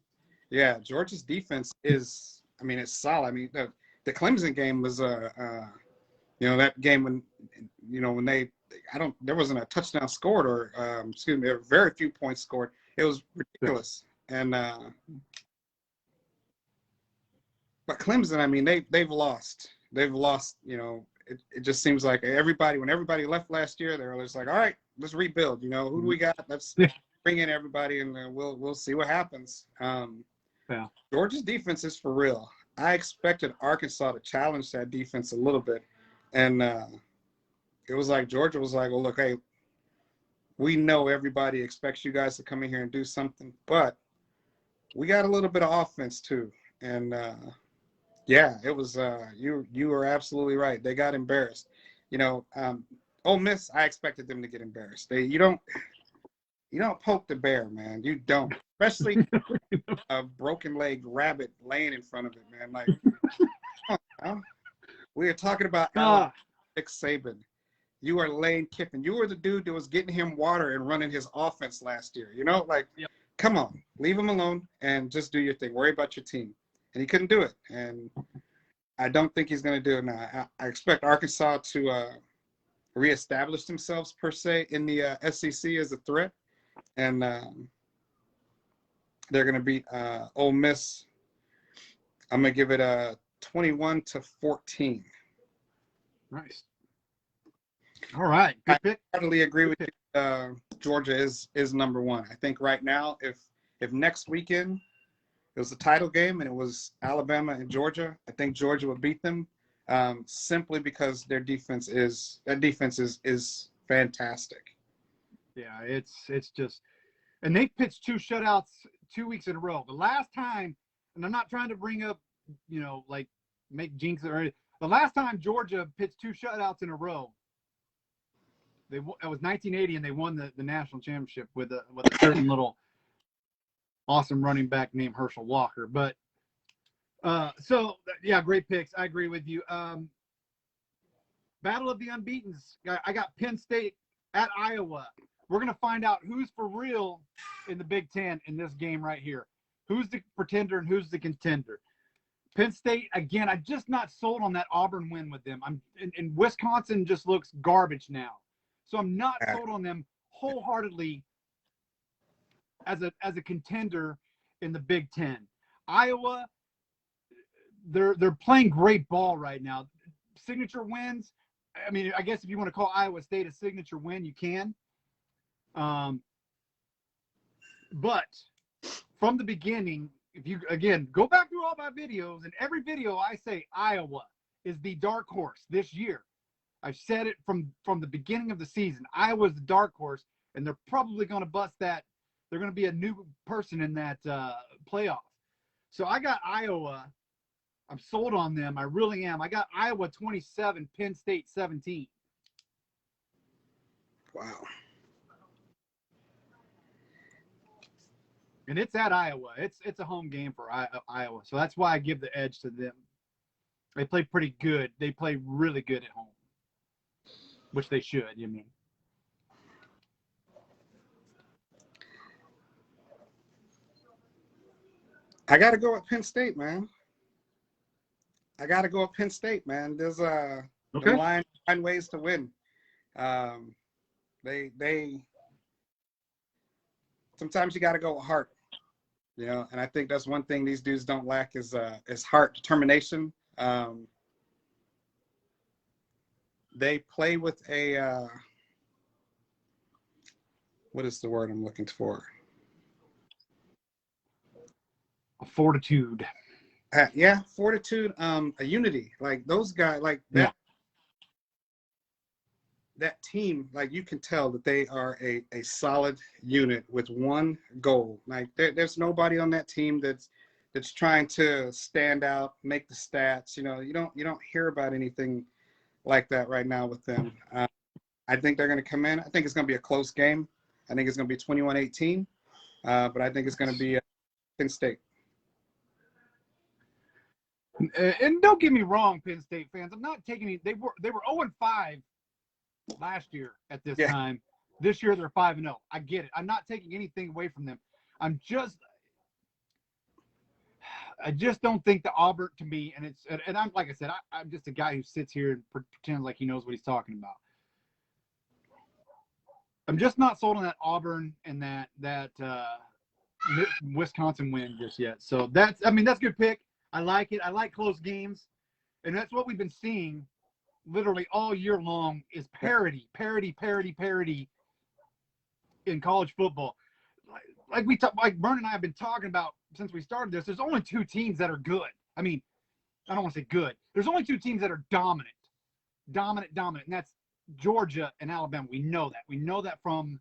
Yeah, Georgia's defense is, it's solid. The Clemson game was, that game when, when there wasn't a touchdown scored or, there were very few points scored. It was ridiculous. And, but Clemson, they've lost. It just seems like when everybody left last year, they were just like, all right, let's rebuild. Who do we got? Let's bring in everybody, and we'll see what happens. Yeah. Georgia's defense is for real. I expected Arkansas to challenge that defense a little bit, and it was like Georgia was like, well, look, hey, we know everybody expects you guys to come in here and do something, but we got a little bit of offense too. And yeah, it was you were absolutely right. They got embarrassed. Ole Miss, I expected them to get embarrassed. You don't poke the bear, man. You don't, especially a broken leg rabbit laying in front of it, man. Like, we are talking about Nick Saban. You are Lane Kiffin. You were the dude that was getting him water and running his offense last year. Yep. Come on, leave him alone and just do your thing. Worry about your team. And he couldn't do it. And I don't think he's going to do it now. I expect Arkansas to reestablished themselves per se in the SEC as a threat, and they're going to beat Ole Miss. I'm going to give it a 21-14. Nice. All right, good pick. I totally agree with you. Georgia is number one. I think right now, if next weekend it was a title game and it was Alabama and Georgia, I think Georgia would beat them, simply because their defense is fantastic. Yeah, it's just, and they pitched 2 shutouts 2 weeks in a row. The last time, and I'm not trying to bring up, like make jinx or anything. The last time Georgia pitched 2 shutouts in a row, it was 1980, and they won the national championship with a certain little awesome running back named Herschel Walker. But so yeah, great picks. I agree with you. Battle of the Unbeatens. I got Penn State at Iowa. We're going to find out who's for real in the Big Ten in this game right here. Who's the pretender and who's the contender? Penn State, again, I'm just not sold on that Auburn win with them. And Wisconsin just looks garbage now. So I'm not sold on them wholeheartedly as a contender in the Big Ten. Iowa, they're playing great ball right now. Signature wins. I mean, I guess if you want to call Iowa State a signature win, you can. But from the beginning, if you, again, go back through all my videos, and every video I say Iowa is the dark horse this year. I've said it from the beginning of the season. Iowa's the dark horse, and they're probably going to bust that. They're going to be a new person in that playoff. So I got Iowa. I'm sold on them. I really am. I got Iowa 27, Penn State 17. Wow. And it's at Iowa. It's a home game for Iowa. So that's why I give the edge to them. They play pretty good. They play really good at home, which they should, you mean. I got to go with Penn State, man. There's the line ways to win. They sometimes you got to go with heart, and I think that's one thing these dudes don't lack is heart, determination. They play with a what is the word I'm looking for? A fortitude. Fortitude, a unity. Like those guys, like that. That team, like you can tell that they are a solid unit with one goal. Like there's nobody on that team that's trying to stand out, make the stats. You don't hear about anything like that right now with them. I think they're going to come in. I think it's going to be a close game. I think it's going to be 21-18, but I think it's going to be Penn State. And don't get me wrong, Penn State fans. I'm not taking it. They were 0-5 last year at this time. This year they're 5-0. I get it. I'm not taking anything away from them. I just don't think the Auburn, to me, and I'm like I said, I'm just a guy who sits here and pretends like he knows what he's talking about. I'm just not sold on that Auburn and that Wisconsin win just yet. So that's a good pick. I like it. I like close games, and that's what we've been seeing literally all year long is parity in college football. Like Vern and I have been talking about since we started this. There's only 2 teams that are good. I mean, I don't want to say good. There's only 2 teams that are dominant, and that's Georgia and Alabama. We know that. We know that from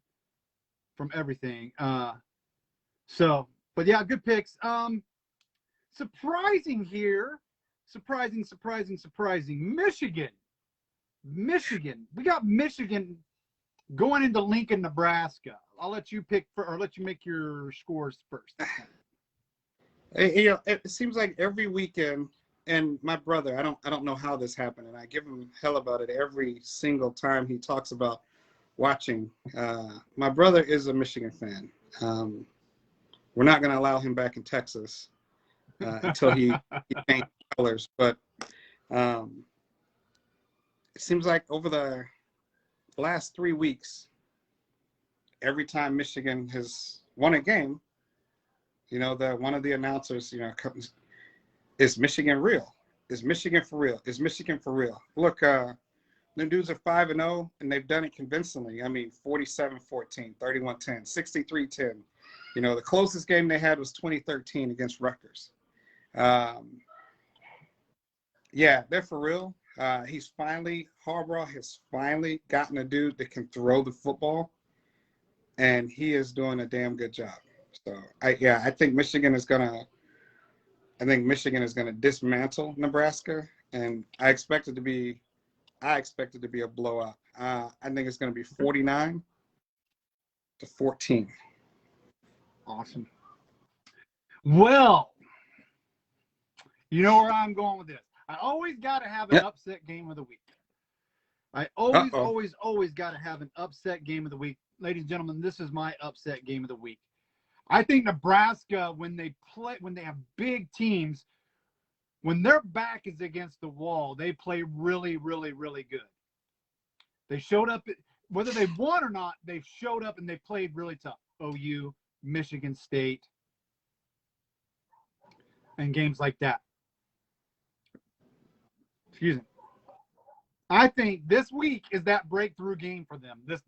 everything. But yeah, good picks. Surprising here. Surprising. Michigan. We got Michigan going into Lincoln, Nebraska. I'll let you pick let you make your scores first. It seems like every weekend, and my brother, I don't know how this happened, and I give him hell about it every single time he talks about watching. My brother is a Michigan fan. We're not going to allow him back in Texas until he changes colors, but it seems like over last 3 weeks, every time Michigan has won a game, one of the announcers, comes, is Michigan real? Is Michigan for real? Is Michigan for real? Look, the dudes are 5-0, and they've done it convincingly. I mean, 47-14, 31-10, 63-10. The closest game they had was 2013 against Rutgers. Yeah, they're for real. Harbaugh has finally gotten a dude that can throw the football, and he is doing a damn good job. So I think Michigan is gonna dismantle Nebraska, and I expect it to be a blowout. I think it's gonna be 49-14. Awesome. Well, you know where I'm going with this. I always got to have an upset game of the week. I always got to have an upset game of the week. Ladies and gentlemen, this is my upset game of the week. I think Nebraska, when they have big teams, when their back is against the wall, they play really, really, really good. They showed up, whether they won or not, they've showed up and they played really tough. OU, Michigan State, and games like that. Excuse me. I think this week is that breakthrough game for them. This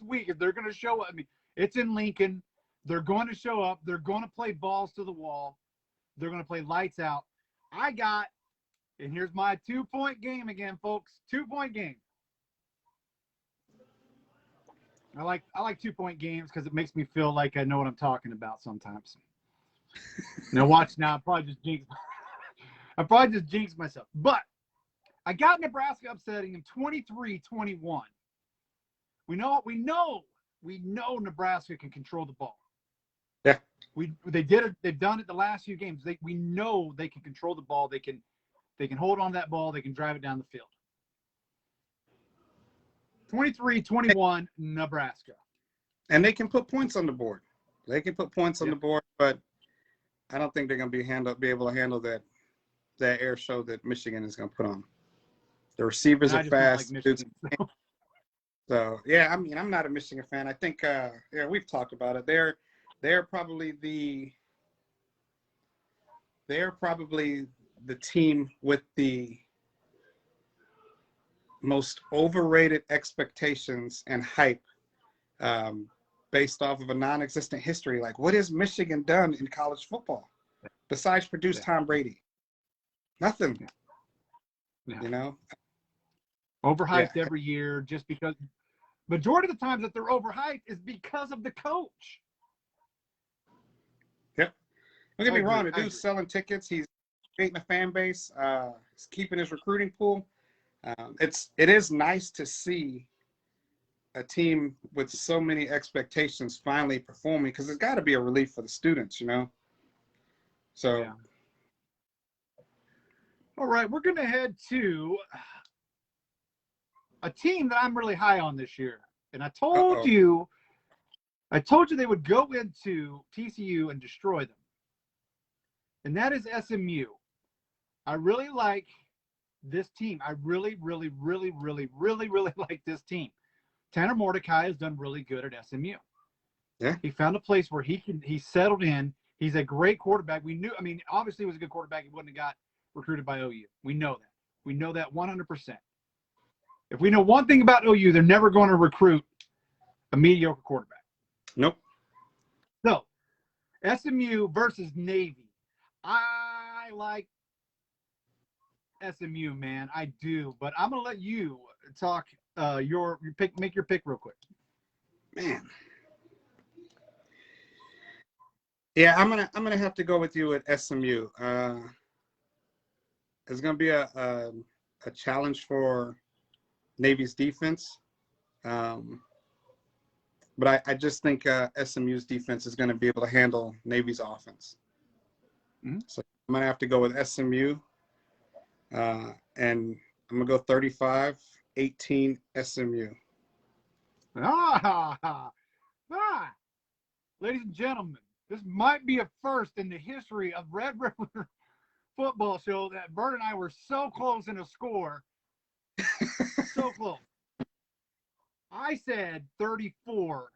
week, if they're going to show up, I mean, it's in Lincoln. They're going to show up. They're going to play balls to the wall. They're going to play lights out. And here's my 2-point game again, folks. 2-point game. I like 2-point games because it makes me feel like I know what I'm talking about sometimes. Now watch now. I probably just jinxed myself. But I got Nebraska upsetting them 23-21. We know Nebraska can control the ball. Yeah. They did it. They've done it the last few games. We know they can control the ball. They can hold on to that ball. They can drive it down the field. 23-21 Nebraska. And they can put points on the board. The board, but I don't think they're going to be able to handle that air show that Michigan is going to put on. The receivers are fast. So yeah, I mean, I'm not a Michigan fan. I think we've talked about it. They're probably the team with the most overrated expectations and hype based off of a non-existent history. Like, what has Michigan done in college football besides produce Tom Brady? Nothing. Yeah. Overhyped every year just because majority of the times that they're overhyped is because of the coach. Yep. Don't get me wrong, the dude's selling tickets. He's creating a fan base. He's keeping his recruiting pool. It is nice to see a team with so many expectations finally performing, because it's got to be a relief for the students, So. Yeah. All right, we're going to head to a team that I'm really high on this year. And I told you they would go into TCU and destroy them. And that is SMU. I really like this team. I really, really, really, really, really, really like this team. Tanner Mordecai has done really good at SMU. Yeah. He found a place where he settled in. He's a great quarterback. Obviously he was a good quarterback. He wouldn't have got recruited by OU. We know that. We know that 100%. If we know one thing about OU, they're never going to recruit a mediocre quarterback. Nope. So, SMU versus Navy. I like SMU, man. I do. But I'm going to let you talk your pick. Make your pick real quick. Man. Yeah, I'm gonna have to go with you at SMU. It's gonna be a challenge for Navy's defense, but I just think SMU's defense is going to be able to handle Navy's offense. Mm-hmm. So I'm going to have to go with SMU, and I'm going to go 35-18 SMU. Ladies and gentlemen, this might be a first in the history of Red River Football Show that Vern and I were so close in a score. So close. I said 34-17.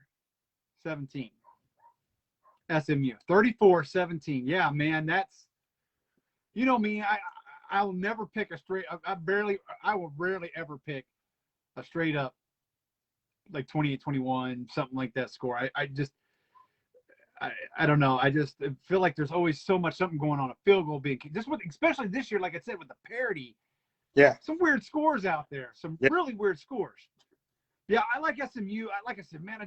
SMU 34-17. Yeah, man, that's, you know me. I will never pick a straight. I will rarely ever pick a straight up like 28-21, something like that score. I don't know. I just feel like there's always something going on. A field goal being kicked. Especially this year, like I said, with the parity. Yeah. Some weird scores out there. Some Yeah. really weird scores. Yeah, I like SMU. Like I said, man,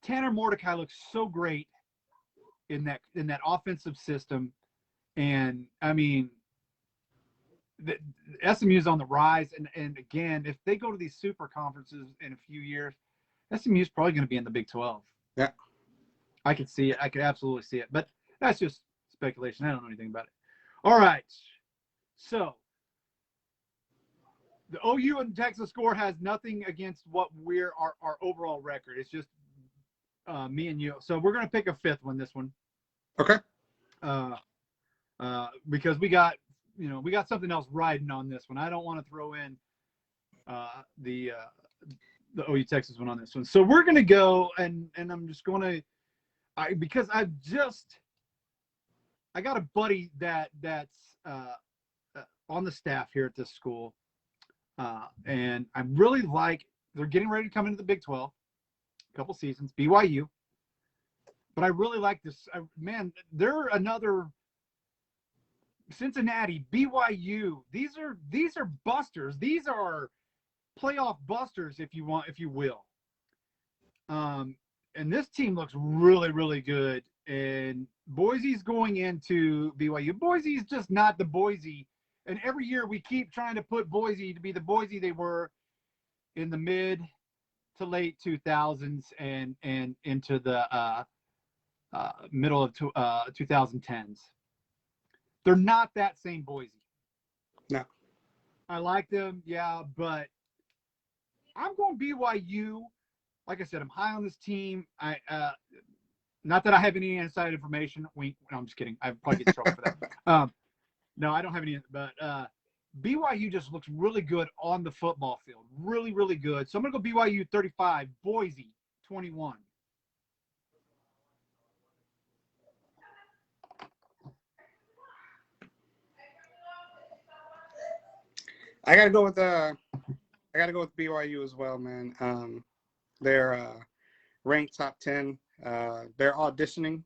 Tanner Mordecai looks so great in that offensive system, and I mean, SMU is on the rise. And again, if they go to these super conferences in a few years, SMU is probably going to be in the Big 12. Yeah. I could see it. I could absolutely see it. But that's just speculation. I don't know anything about it. All right. So the OU and Texas score has nothing against what our overall record. It's just me and you. So we're going to pick a fifth one, this one. Okay. Because we got something else riding on this one. I don't want to throw in the OU Texas one on this one. So we're going to go, and I'm just going to, because I got a buddy that's on the staff here at this school, and I really like, they're getting ready to come into the Big 12, a couple seasons, BYU, but I really like this. Man, they're another Cincinnati, BYU. These are busters. These are playoff busters, if you will. And this team looks really, really good. And Boise's going into BYU. Boise's just not the Boise. And every year we keep trying to put Boise to be the Boise they were in the mid to late 2000s and into the middle of 2010s. They're not that same Boise. No. I like them, yeah, but I'm going BYU. Like I said, I'm high on this team. Not that I have any inside information. Wink. No, I'm just kidding. I probably get in trouble for that. No, I don't have any. But BYU just looks really good on the football field. Really, really good. So I'm going to go BYU 35, Boise 21. I gotta go with BYU as well, man. They're ranked top 10. They're auditioning.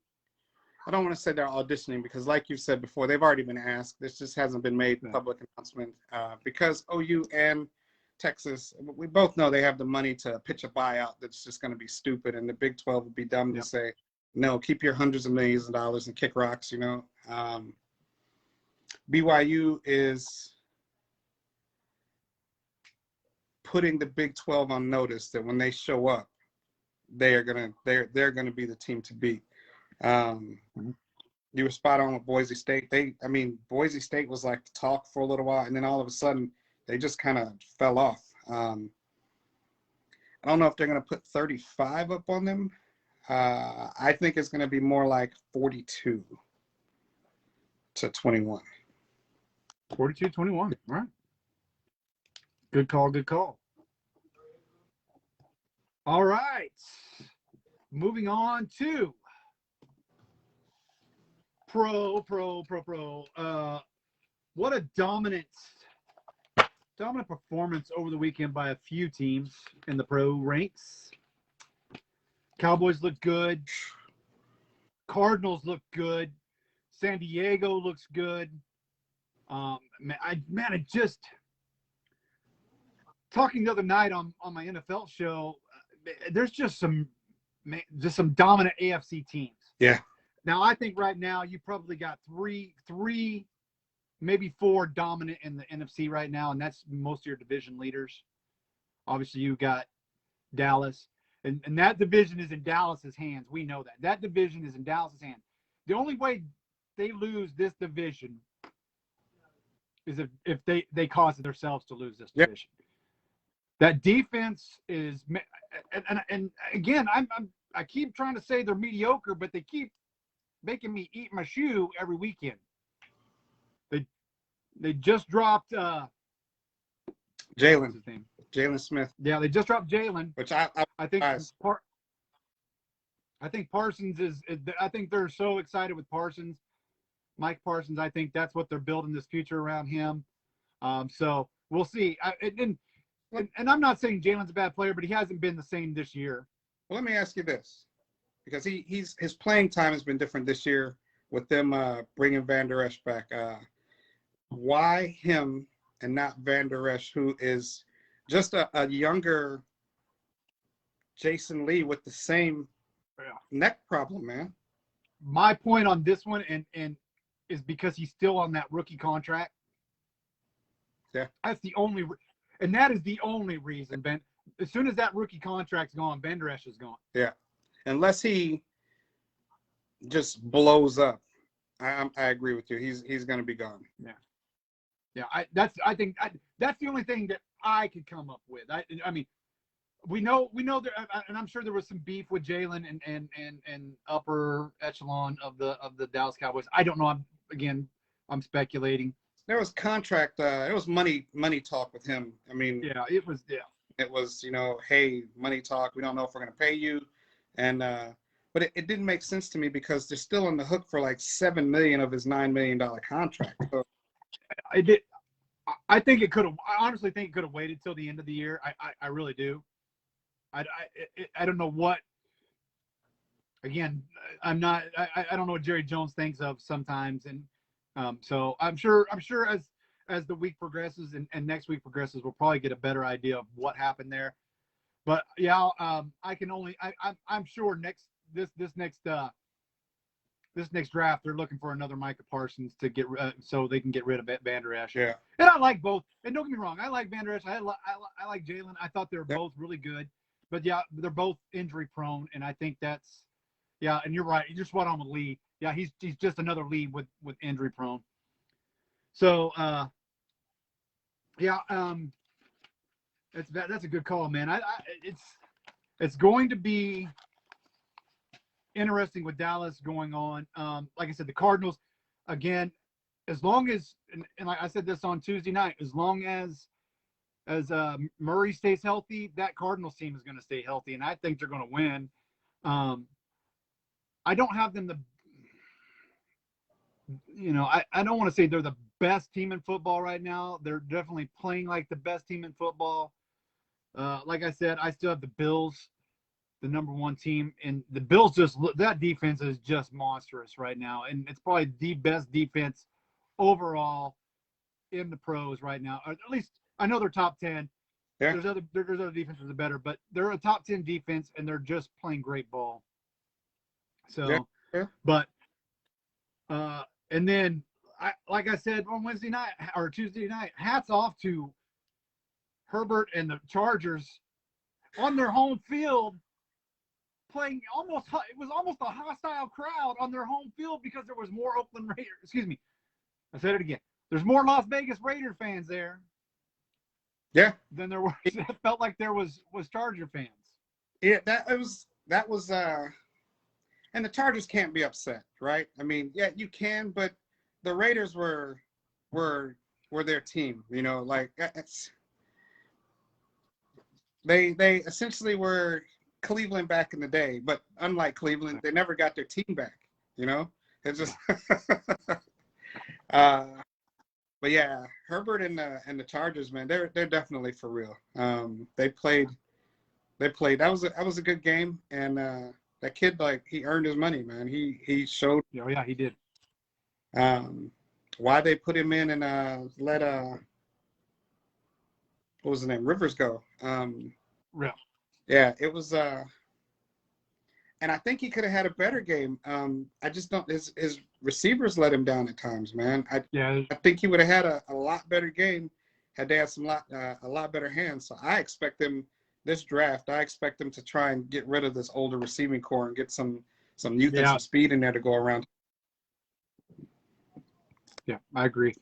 I don't want to say they're auditioning because, like you said before, they've already been asked. This just hasn't been made public announcement because OU and Texas, we both know they have the money to pitch a buyout that's just going to be stupid, and the Big 12 would be dumb to say, no, keep your hundreds of millions of dollars and kick rocks, you know. BYU is putting the Big 12 on notice that when they show up, they're gonna be the team to beat. You were spot on with Boise State. Boise State was like the talk for a little while, and then all of a sudden they just kind of fell off. I don't know if they're gonna put 35 up on them. I think it's gonna be more like 42-21. 42-21. All right. Good call. Good call. All right. Moving on to pro. What a dominant performance over the weekend by a few teams in the pro ranks. Cowboys look good. Cardinals look good. San Diego looks good. Talking the other night on my NFL show, there's just some dominant AFC teams. Yeah. Now I think right now you probably got three, maybe four dominant in the NFC right now, and that's most of your division leaders. Obviously, you got Dallas, and that division is in Dallas's hands. We know that. That division is in Dallas's hands. The only way they lose this division is if they cause themselves to lose this division. Yep. That defense is, and again, I keep trying to say they're mediocre, but they keep making me eat my shoe every weekend. They just dropped Jalen. Jalen Smith. Yeah, they just dropped Jalen, which I think I think Parsons is. I think they're so excited with Parsons, Mike Parsons. I think that's what they're building this future around him. So we'll see. And I'm not saying Jalen's a bad player, but he hasn't been the same this year. Well, let me ask you this, because his playing time has been different this year with them bringing Van Der Esch back. Why him and not Van Der Esch, who is just a younger Jason Lee with the same neck problem, man? My point on this one and is because he's still on that rookie contract. Yeah. That's the only and that is the only reason, Ben. As soon as that rookie contract's gone, Van Der Esch is gone. Yeah. Unless he just blows up. I agree with you. He's going to be gone. Yeah. Yeah, I think that's the only thing that I could come up with. I mean, we know there, and I'm sure there was some beef with Jalen and upper echelon of the Dallas Cowboys. I don't know. I'm speculating. There was contract. It was money talk with him. I mean, yeah, it was. Yeah, it was. Hey, money talk. We don't know if we're going to pay you, and but it didn't make sense to me because they're still on the hook for like $7 million of his $9 million contract. So, I did. I think it could have. I honestly think it could have waited till the end of the year. I really do. I don't know what. Again, I'm not. I don't know what Jerry Jones thinks of sometimes, and so I'm sure as the week progresses and next week progresses, we'll probably get a better idea of what happened there. But yeah, I can only. I'm sure this next draft, they're looking for another Micah Parsons to get so they can get rid of Van Der Esch. Yeah. And I like both. And don't get me wrong, I like Van Der Esch. I like Jalen. I thought they were both really good. But yeah, they're both injury prone, and I think that's and you're right. You just what I'm a Lee. Yeah, he's just another Lee with injury prone. So that's a good call, man. It's going to be interesting with Dallas going on. Like I said, the Cardinals, again, as long as and I said this on Tuesday night, as long as Murray stays healthy, that Cardinals team is going to stay healthy, and I think they're going to win. I don't have them I don't want to say they're the best team in football right now. They're definitely playing like the best team in football. Like I said, I still have the Bills, the number one team, and the Bills that defense is just monstrous right now, and it's probably the best defense overall in the pros right now. Or at least I know they're top 10. Yeah. There's other defenses that are better, but they're a top 10 defense, and they're just playing great ball. So, but and then like I said on Wednesday night or Tuesday night, hats off to Herbert and the Chargers on their home field. Playing it was almost a hostile crowd on their home field because there was more Oakland Raiders. Excuse me, I said it again. There's more Las Vegas Raider fans there. Yeah. Than there were. It felt like there was Charger fans. Yeah, that was. And the Chargers can't be upset, right? I mean, yeah, you can, but the Raiders were their team. Like they essentially were Cleveland back in the day, but unlike Cleveland, they never got their team back. It's just. But yeah, Herbert and the Chargers, man, they're definitely for real. They played. That was a good game, and that kid, like, he earned his money, man. He showed. Oh yeah, he did. Why they put him in and let what was the name? Rivers go. Yeah, it was. And I think he could have had a better game. I just don't. His receivers let him down at times, man. I think he would have had a lot better game had they had a lot better hands. So I expect them this draft. I expect them to try and get rid of this older receiving core and get some youth and some speed in there to go around. Yeah, I agree.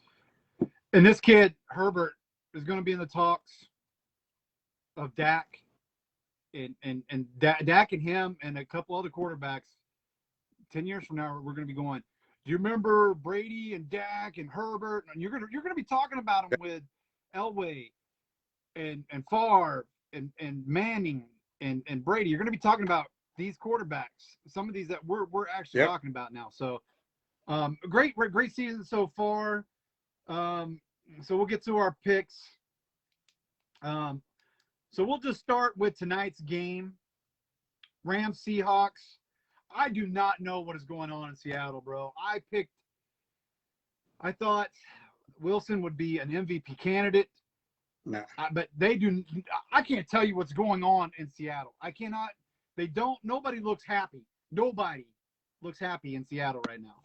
And this kid Herbert is going to be in the talks of Dak. And Dak and him and a couple other quarterbacks 10 years from now, we're going to be going, do you remember Brady and Dak and Herbert? And you're going to be talking about them with Elway and Favre and Manning and Brady. You're going to be talking about these quarterbacks, some of these that we're actually talking about now. So great season so far. So we'll get to our picks. So we'll just start with tonight's game. Rams Seahawks. I do not know what is going on in Seattle, bro. I thought Wilson would be an MVP candidate. No. But they do. I can't tell you what's going on in Seattle. I cannot. They don't. Nobody looks happy. Nobody looks happy in Seattle right now.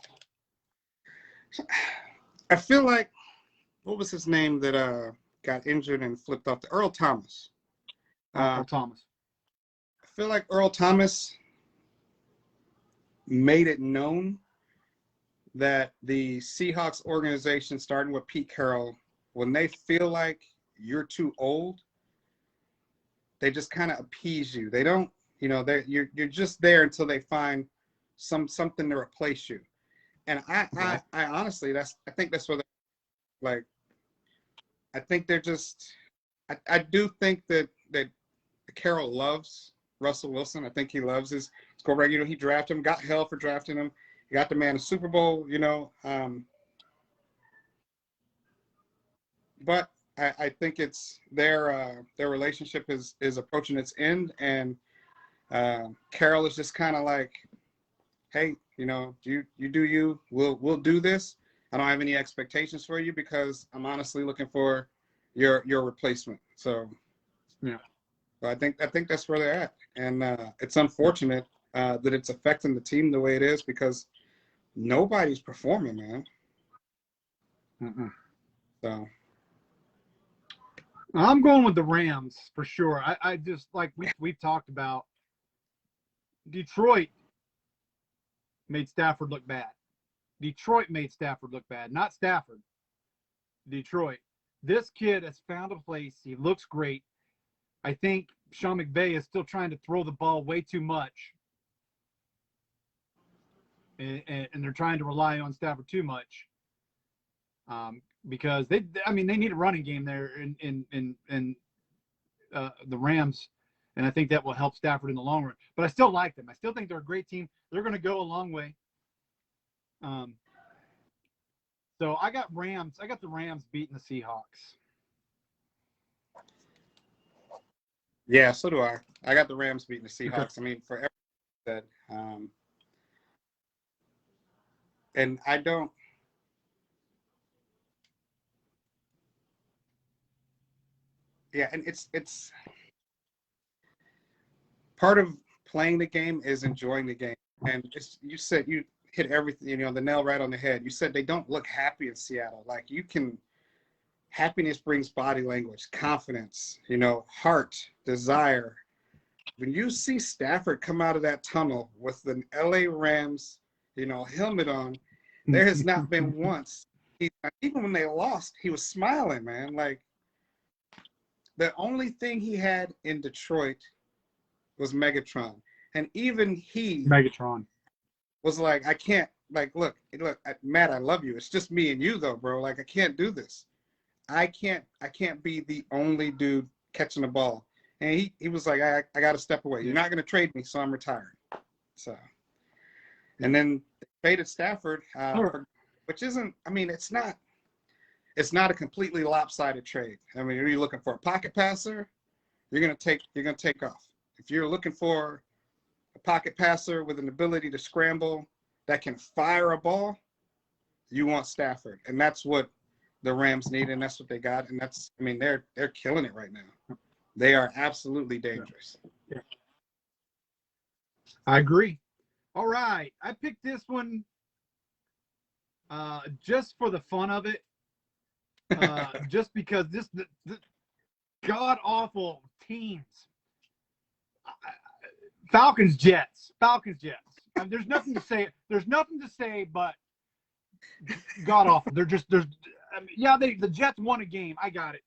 I feel like, what was his name that got injured and flipped off? Earl Thomas. Earl Thomas. I feel like Earl Thomas made it known that the Seahawks organization, starting with Pete Carroll, when they feel like you're too old, they just kind of appease you. They don't, you're just there until they find something to replace you. And I honestly, I think that's what, like, I think they're just, I do think that Carroll loves Russell Wilson. I think he loves his quarterback. He drafted him, got hell for drafting him. He got the man a Super Bowl, but I think it's their relationship is approaching its end, and Carroll is just kind of like, hey, you do you. We'll do this. I don't have any expectations for you because I'm honestly looking for your replacement. So yeah. So I think that's where they're at, and it's unfortunate that it's affecting the team the way it is because nobody's performing, man. Mm-mm. So I'm going with the Rams for sure. I just, like we've talked about, Detroit made Stafford look bad. Detroit made Stafford look bad, not Stafford. Detroit. This kid has found a place. He looks great. I think Sean McVay is still trying to throw the ball way too much. And they're trying to rely on Stafford too much. Because they need a running game there in the Rams, and I think that will help Stafford in the long run. But I still like them. I still think they're a great team. They're going to go a long way. So I got Rams. I got the Rams beating the Seahawks. yeah, so do I. I got the Rams beating the Seahawks. I mean, for everything that, and I don't. Yeah, and it's part of playing the game is enjoying the game. And you said you hit everything, the nail right on the head. You said they don't look happy in Seattle. Like, happiness brings body language, confidence, heart, desire. When you see Stafford come out of that tunnel with the LA Rams, helmet on, there has not been once. Even when they lost, he was smiling, man. Like, the only thing he had in Detroit was Megatron. And even Megatron was like, I can't, like, look, Matt, I love you. It's just me and you though, bro. Like, I can't do this. I can't be the only dude catching the ball. And he was like, I got to step away. You're not going to trade me, so I'm retired. So, and then they traded Stafford, which isn't, it's not a completely lopsided trade. I mean, are you looking for a pocket passer? You're going to take off. If you're looking for a pocket passer with an ability to scramble that can fire a ball, you want Stafford. And that's what the Rams need, and that's what they got. And they're killing it right now. They are absolutely dangerous. Yeah. I agree. All right. I picked this one just for the fun of it. Just because the god-awful teams. Falcons Jets. There's nothing to say. There's nothing to say but god-awful. The Jets won a game. I got it.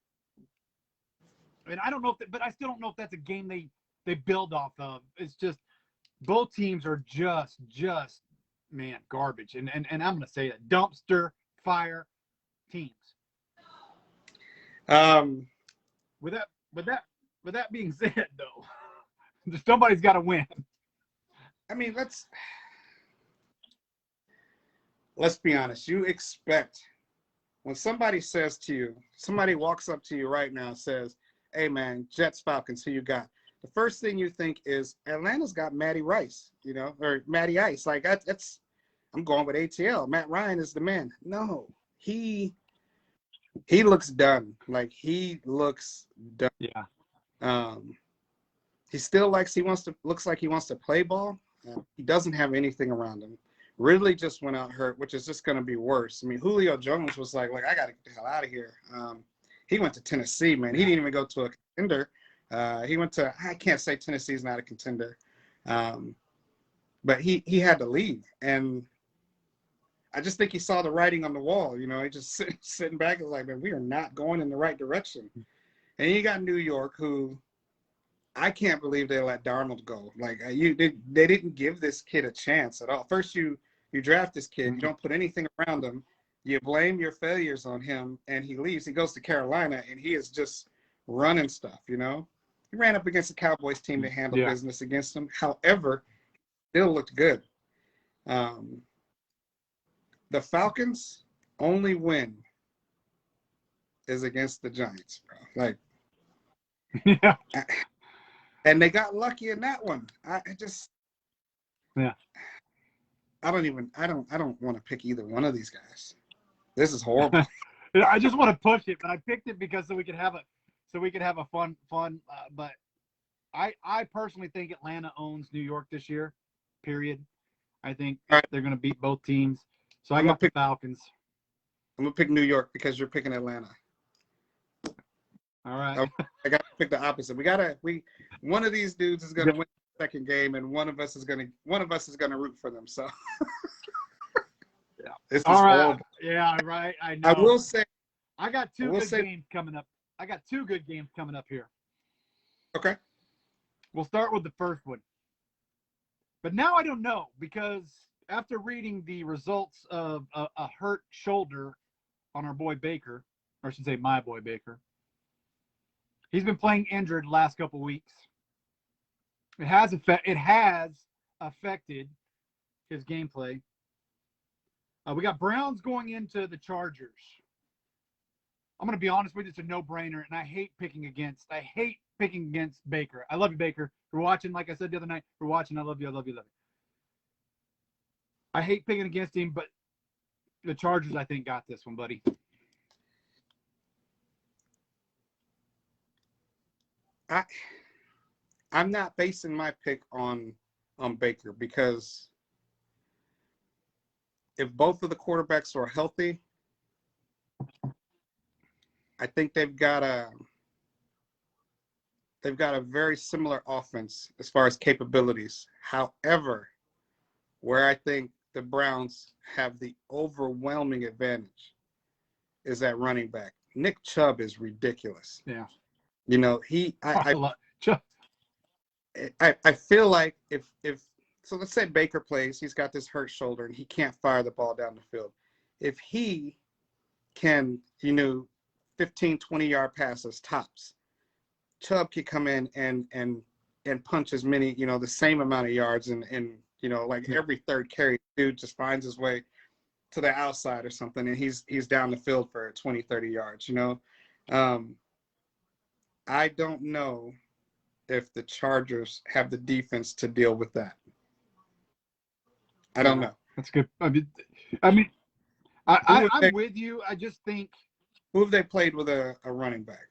And I don't know but I still don't know if that's a game they build off of. It's just both teams are just man, garbage. And I'm going to say that dumpster fire teams. with that being said, though, somebody's got to win. I mean, let's be honest. You expect when somebody says to you, somebody walks up to you right now and says, "Hey, man, Jets, Falcons, who you got?" The first thing you think is Atlanta's got Matty Rice, or Matty Ice. Like that's I'm going with ATL. Matt Ryan is the man. No, he looks done. Like he looks done. Yeah. He still looks like he wants to play ball. He doesn't have anything around him. Ridley just went out hurt, which is just going to be worse. I mean, Julio Jones was like, I got to get the hell out of here. He went to Tennessee, man. He didn't even go to a contender. He went to, I can't say Tennessee's not a contender, but he had to leave. And I just think he saw the writing on the wall. He just sitting back and like, man, we are not going in the right direction. And you got New York, who I can't believe they let Darnold go. Like they didn't give this kid a chance at all. First, you draft this kid, you don't put anything around him, you blame your failures on him, and he leaves. He goes to Carolina, and he is just running stuff. He ran up against the Cowboys team that handled business against him. However, still looked good. The Falcons' only win is against the Giants, bro. Like, yeah. And they got lucky in that one. I don't want to pick either one of these guys. This is horrible. I just want to push it, but I picked it because so we could have a fun. But I personally think Atlanta owns New York this year. Period. I think they're going to beat both teams. So I got the Falcons. I'm gonna pick New York because you're picking Atlanta. All right. I got to pick the opposite. One of these dudes is going to win the second game, and one of us is going to root for them. So, yeah. This is all right. horrible. Yeah, right. I know. I will say, I got two good games coming up. I got two good games coming up here. Okay. We'll start with the first one. But now I don't know because after reading the results of a hurt shoulder on our boy Baker, or I should say my boy Baker. He's been playing injured the last couple weeks. It has affected his gameplay. We got Browns going into the Chargers. I'm going to be honest with you, it's a no-brainer, and I hate picking against Baker. I love you, Baker. We're watching, like I said the other night. We're watching. I love you. I love you. Love you. I hate picking against him, but the Chargers, I think, got this one, buddy. I'm not basing my pick on Baker because if both of the quarterbacks are healthy, I think they've got a very similar offense as far as capabilities. However, where I think the Browns have the overwhelming advantage is at running back. Nick Chubb is ridiculous. Yeah. I feel like if so, let's say Baker plays, he's got this hurt shoulder and he can't fire the ball down the field. If he can, 15, 20-yard passes tops, Chubb could come in and punch as many, the same amount of yards and every third carry, dude just finds his way to the outside or something and he's down the field for 20, 30 yards, I don't know if the Chargers have the defense to deal with that. I don't know. That's good. I'm with you. I just think. Who have they played with a running back?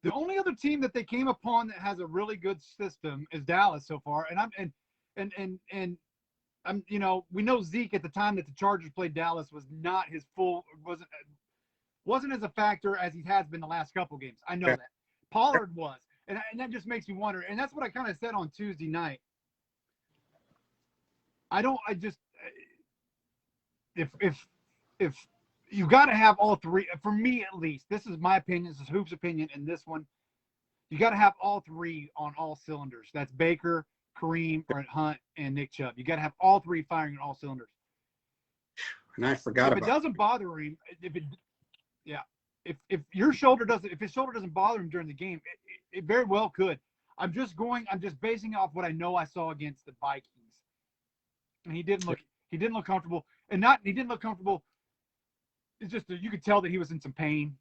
The only other team that they came upon that has a really good system is Dallas so far. And we know Zeke at the time that the Chargers played Dallas was not his full, wasn't as a factor as he has been the last couple games. I know that. Pollard was. And that just makes me wonder. And that's what I kind of said on Tuesday night. If you got to have all three, for me at least, this is my opinion, this is Hoop's opinion, and this one, you got to have all three on all cylinders. That's Baker, Kareem, or Hunt, and Nick Chubb. You got to have all three firing on all cylinders. And I forgot about it. If it doesn't bother him, if his shoulder doesn't bother him during the game, it very well could. I'm just basing off what I know I saw against the Vikings, and he didn't look comfortable, he didn't look comfortable. It's just you could tell that he was in some pain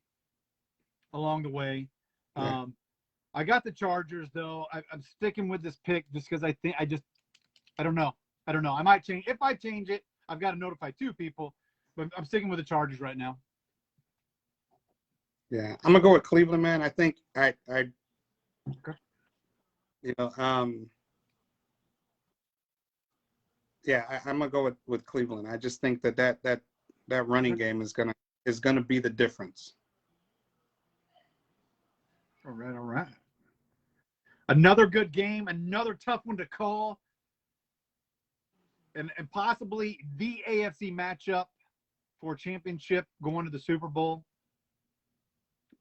along the way. Yeah. I got the Chargers though. I'm sticking with this pick just because I don't know. I might change. If I change it, I've got to notify 2 people, but I'm sticking with the Chargers right now. Yeah, I'm gonna go with Cleveland, man. I think Okay. I'm gonna go with Cleveland. I just think that running game is gonna be the difference. All right. Another good game, another tough one to call, and possibly the AFC matchup for championship going to the Super Bowl.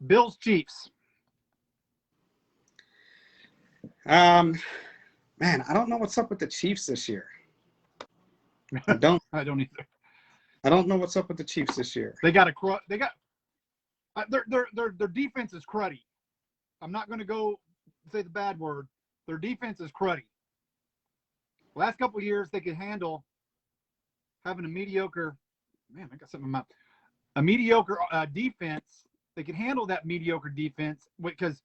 Bills Chiefs. Man, I don't know what's up with the Chiefs this year. I don't either. I don't know what's up with the Chiefs this year. Their defense is cruddy. I'm not going to go say the bad word. Their defense is cruddy. Last couple of years, they could handle having a mediocre. Man, I got something in my mouth. A mediocre defense. They can handle that mediocre defense because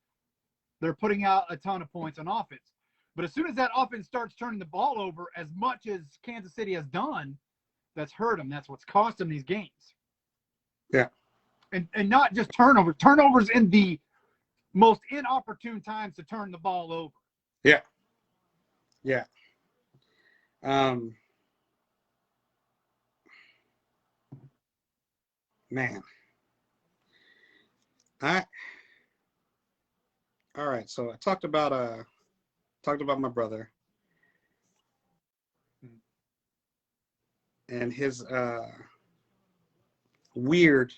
they're putting out a ton of points on offense. But as soon as that offense starts turning the ball over, as much as Kansas City has done, that's hurt them. That's what's cost them these games. Yeah. And not just turnovers. Turnovers in the most inopportune times to turn the ball over. Yeah. Yeah. Man. All right. So I talked about my brother and his weird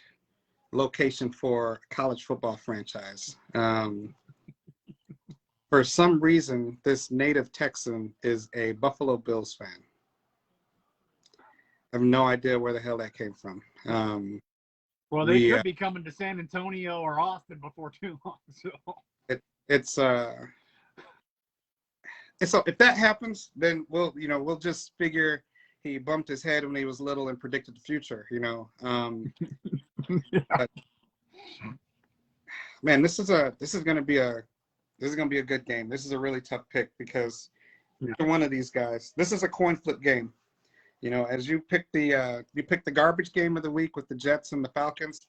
location for a college football franchise. For some reason, this native Texan is a Buffalo Bills fan. I have no idea where the hell that came from. Well, they could be coming to San Antonio or Austin before too long. So so if that happens, then we'll just figure he bumped his head when he was little and predicted the future. But, man, this is gonna be a good game. This is a really tough pick because one of these guys. This is a coin flip game. As you pick the garbage game of the week with the Jets and the Falcons,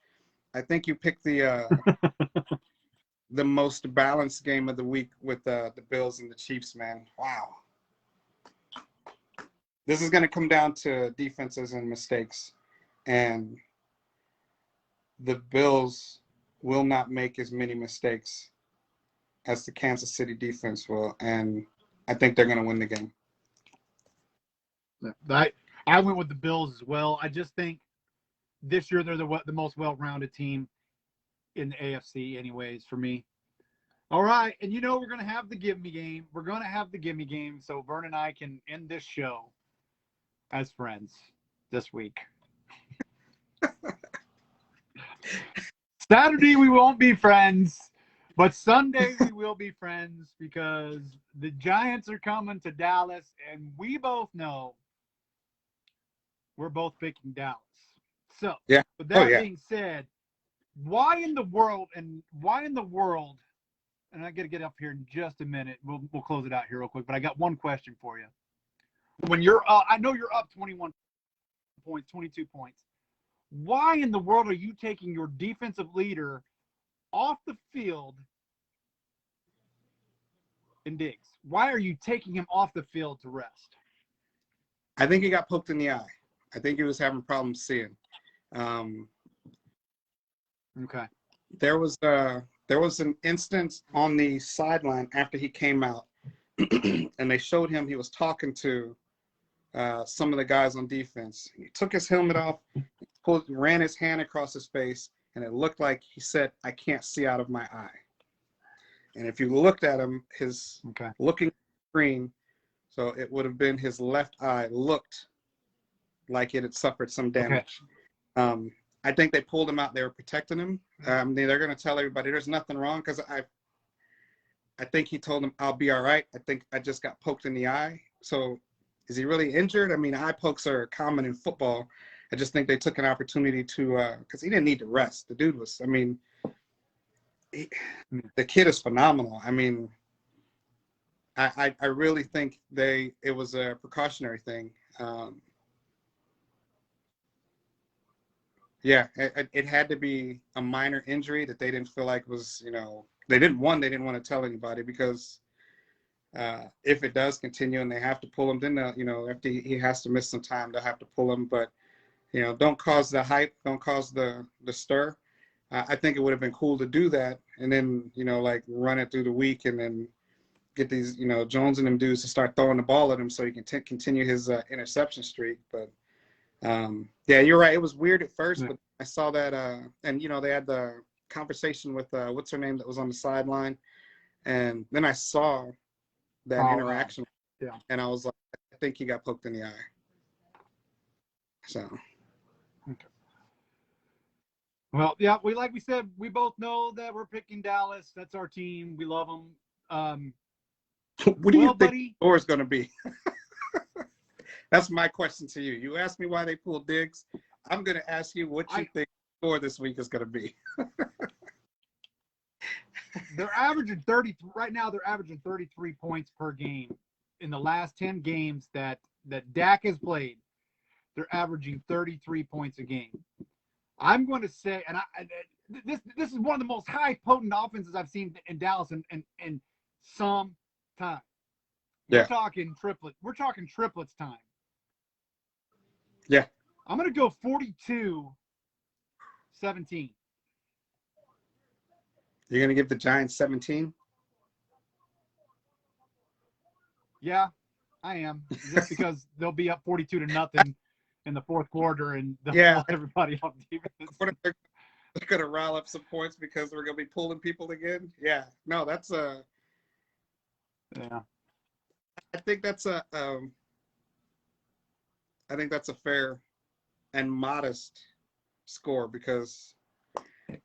I think you pick the most balanced game of the week with the Bills and the Chiefs, man. Wow. This is going to come down to defenses and mistakes, and the Bills will not make as many mistakes as the Kansas City defense will, and I think they're going to win the game. I went with the Bills as well. I just think this year they're the most well-rounded team in the AFC anyways for me. All right, and we're going to have the Give Me Game. We're going to have the Give Me Game so Vern and I can end this show as friends this week. Saturday we won't be friends, but Sunday we will be friends because the Giants are coming to Dallas, and we both know we're both picking Dallas. So, with that being said, why in the world, and I got to get up here in just a minute. We'll close it out here real quick, but I got one question for you. When you're I know you're up 21 points, 22 points. Why in the world are you taking your defensive leader off the field in Diggs? Why are you taking him off the field to rest? I think he got poked in the eye. I think he was having problems seeing. Okay. There was an instance on the sideline after he came out, and they showed him he was talking to some of the guys on defense. He took his helmet off, ran his hand across his face, and it looked like he said, "I can't see out of my eye." And if you looked at him, his looking screen, so it would have been his left eye looked like it had suffered some damage. I think they pulled him out. They were protecting him. They're going to tell everybody there's nothing wrong because I think he told them I'll be all right. I think I just got poked in the eye. So is he really injured? I mean, eye pokes are common in football. I just think they took an opportunity to because he didn't need to rest. The dude was, I mean, the kid is phenomenal. I mean, I really think it was a precautionary thing. Yeah, it had to be a minor injury that they didn't feel like was, they didn't want to tell anybody because if it does continue and they have to pull him, then, after he has to miss some time, they'll have to pull him. But, don't cause the hype, don't cause the stir. I think it would have been cool to do that and then, like run it through the week and then get these, Jones and them dudes to start throwing the ball at him so he can continue his interception streak. But, yeah, you're right. It was weird at first, but I saw that, and they had the conversation with what's her name that was on the sideline, and then I saw that interaction, and I was like, I think he got poked in the eye. So, okay. Well, yeah, we said, we both know that we're picking Dallas. That's our team. We love them. What do you think the score is going to be? That's my question to you. You asked me why they pulled Diggs. I'm going to ask you what you think the score this week is going to be. They're averaging 30 right now. They're averaging 33 points per game in the last 10 games that Dak has played. They're averaging 33 points a game. I'm going to say, and this is one of the most high potent offenses I've seen in Dallas in some time. Yeah. We're talking triplets time. Yeah. I'm going to go 42-17. You're going to give the Giants 17? Yeah, I am. Just because they'll be up 42-0 in the fourth quarter and they'll pull everybody off defense. They're going to rile up some points because we're going to be pulling people again? Yeah. No, that's a – yeah. I think that's a fair and modest score because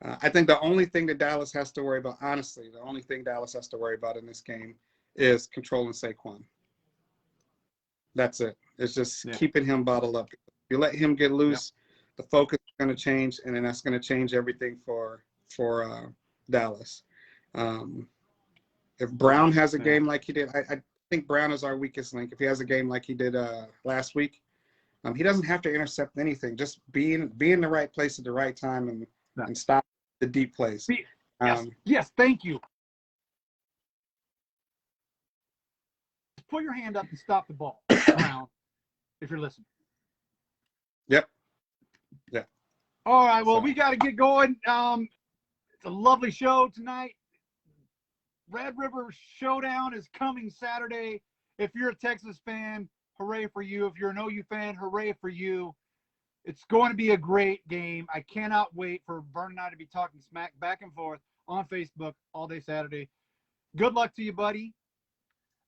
I think the only thing that Dallas has to worry about, honestly, the only thing Dallas has to worry about in this game is controlling Saquon. That's it. It's just keeping him bottled up. If you let him get loose, the focus is going to change, and then that's going to change everything for Dallas. If Brown has a game like he did, I think Brown is our weakest link. If he has a game like he did last week, he doesn't have to intercept anything. Just be in the right place at the right time and stop the deep plays. Yes, thank you. Put your hand up and stop the ball, Brown, if you're listening. Yep. Yeah. All right, well, we got to get going. It's a lovely show tonight. Red River Showdown is coming Saturday. If you're a Texas fan, hooray for you. If you're an OU fan, hooray for you. It's going to be a great game. I cannot wait for Vern and I to be talking smack back and forth on Facebook all day Saturday. Good luck to you, buddy.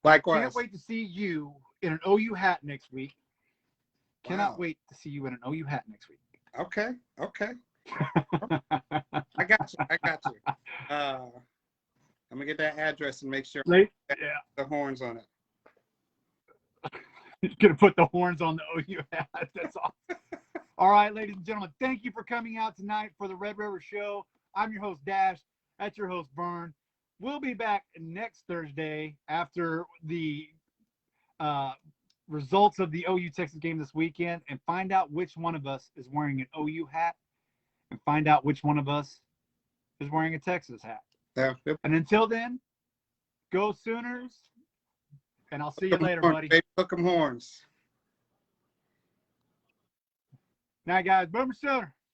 Likewise. Can't wait to see you in an OU hat next week. Cannot wait to see you in an OU hat next week. Okay. I got you. I'm going to get that address and make sure the horns on it. You're going to put the horns on the OU hat. That's awesome. All right, ladies and gentlemen, thank you for coming out tonight for the Red River Show. I'm your host, Dash. That's your host, Vern. We'll be back next Thursday after the results of the OU Texas game this weekend and find out which one of us is wearing an OU hat and find out which one of us is wearing a Texas hat. Yeah. And until then, go Sooners, and I'll see you later, buddy. Hook 'em horns. Night, guys. Boomer Sooner.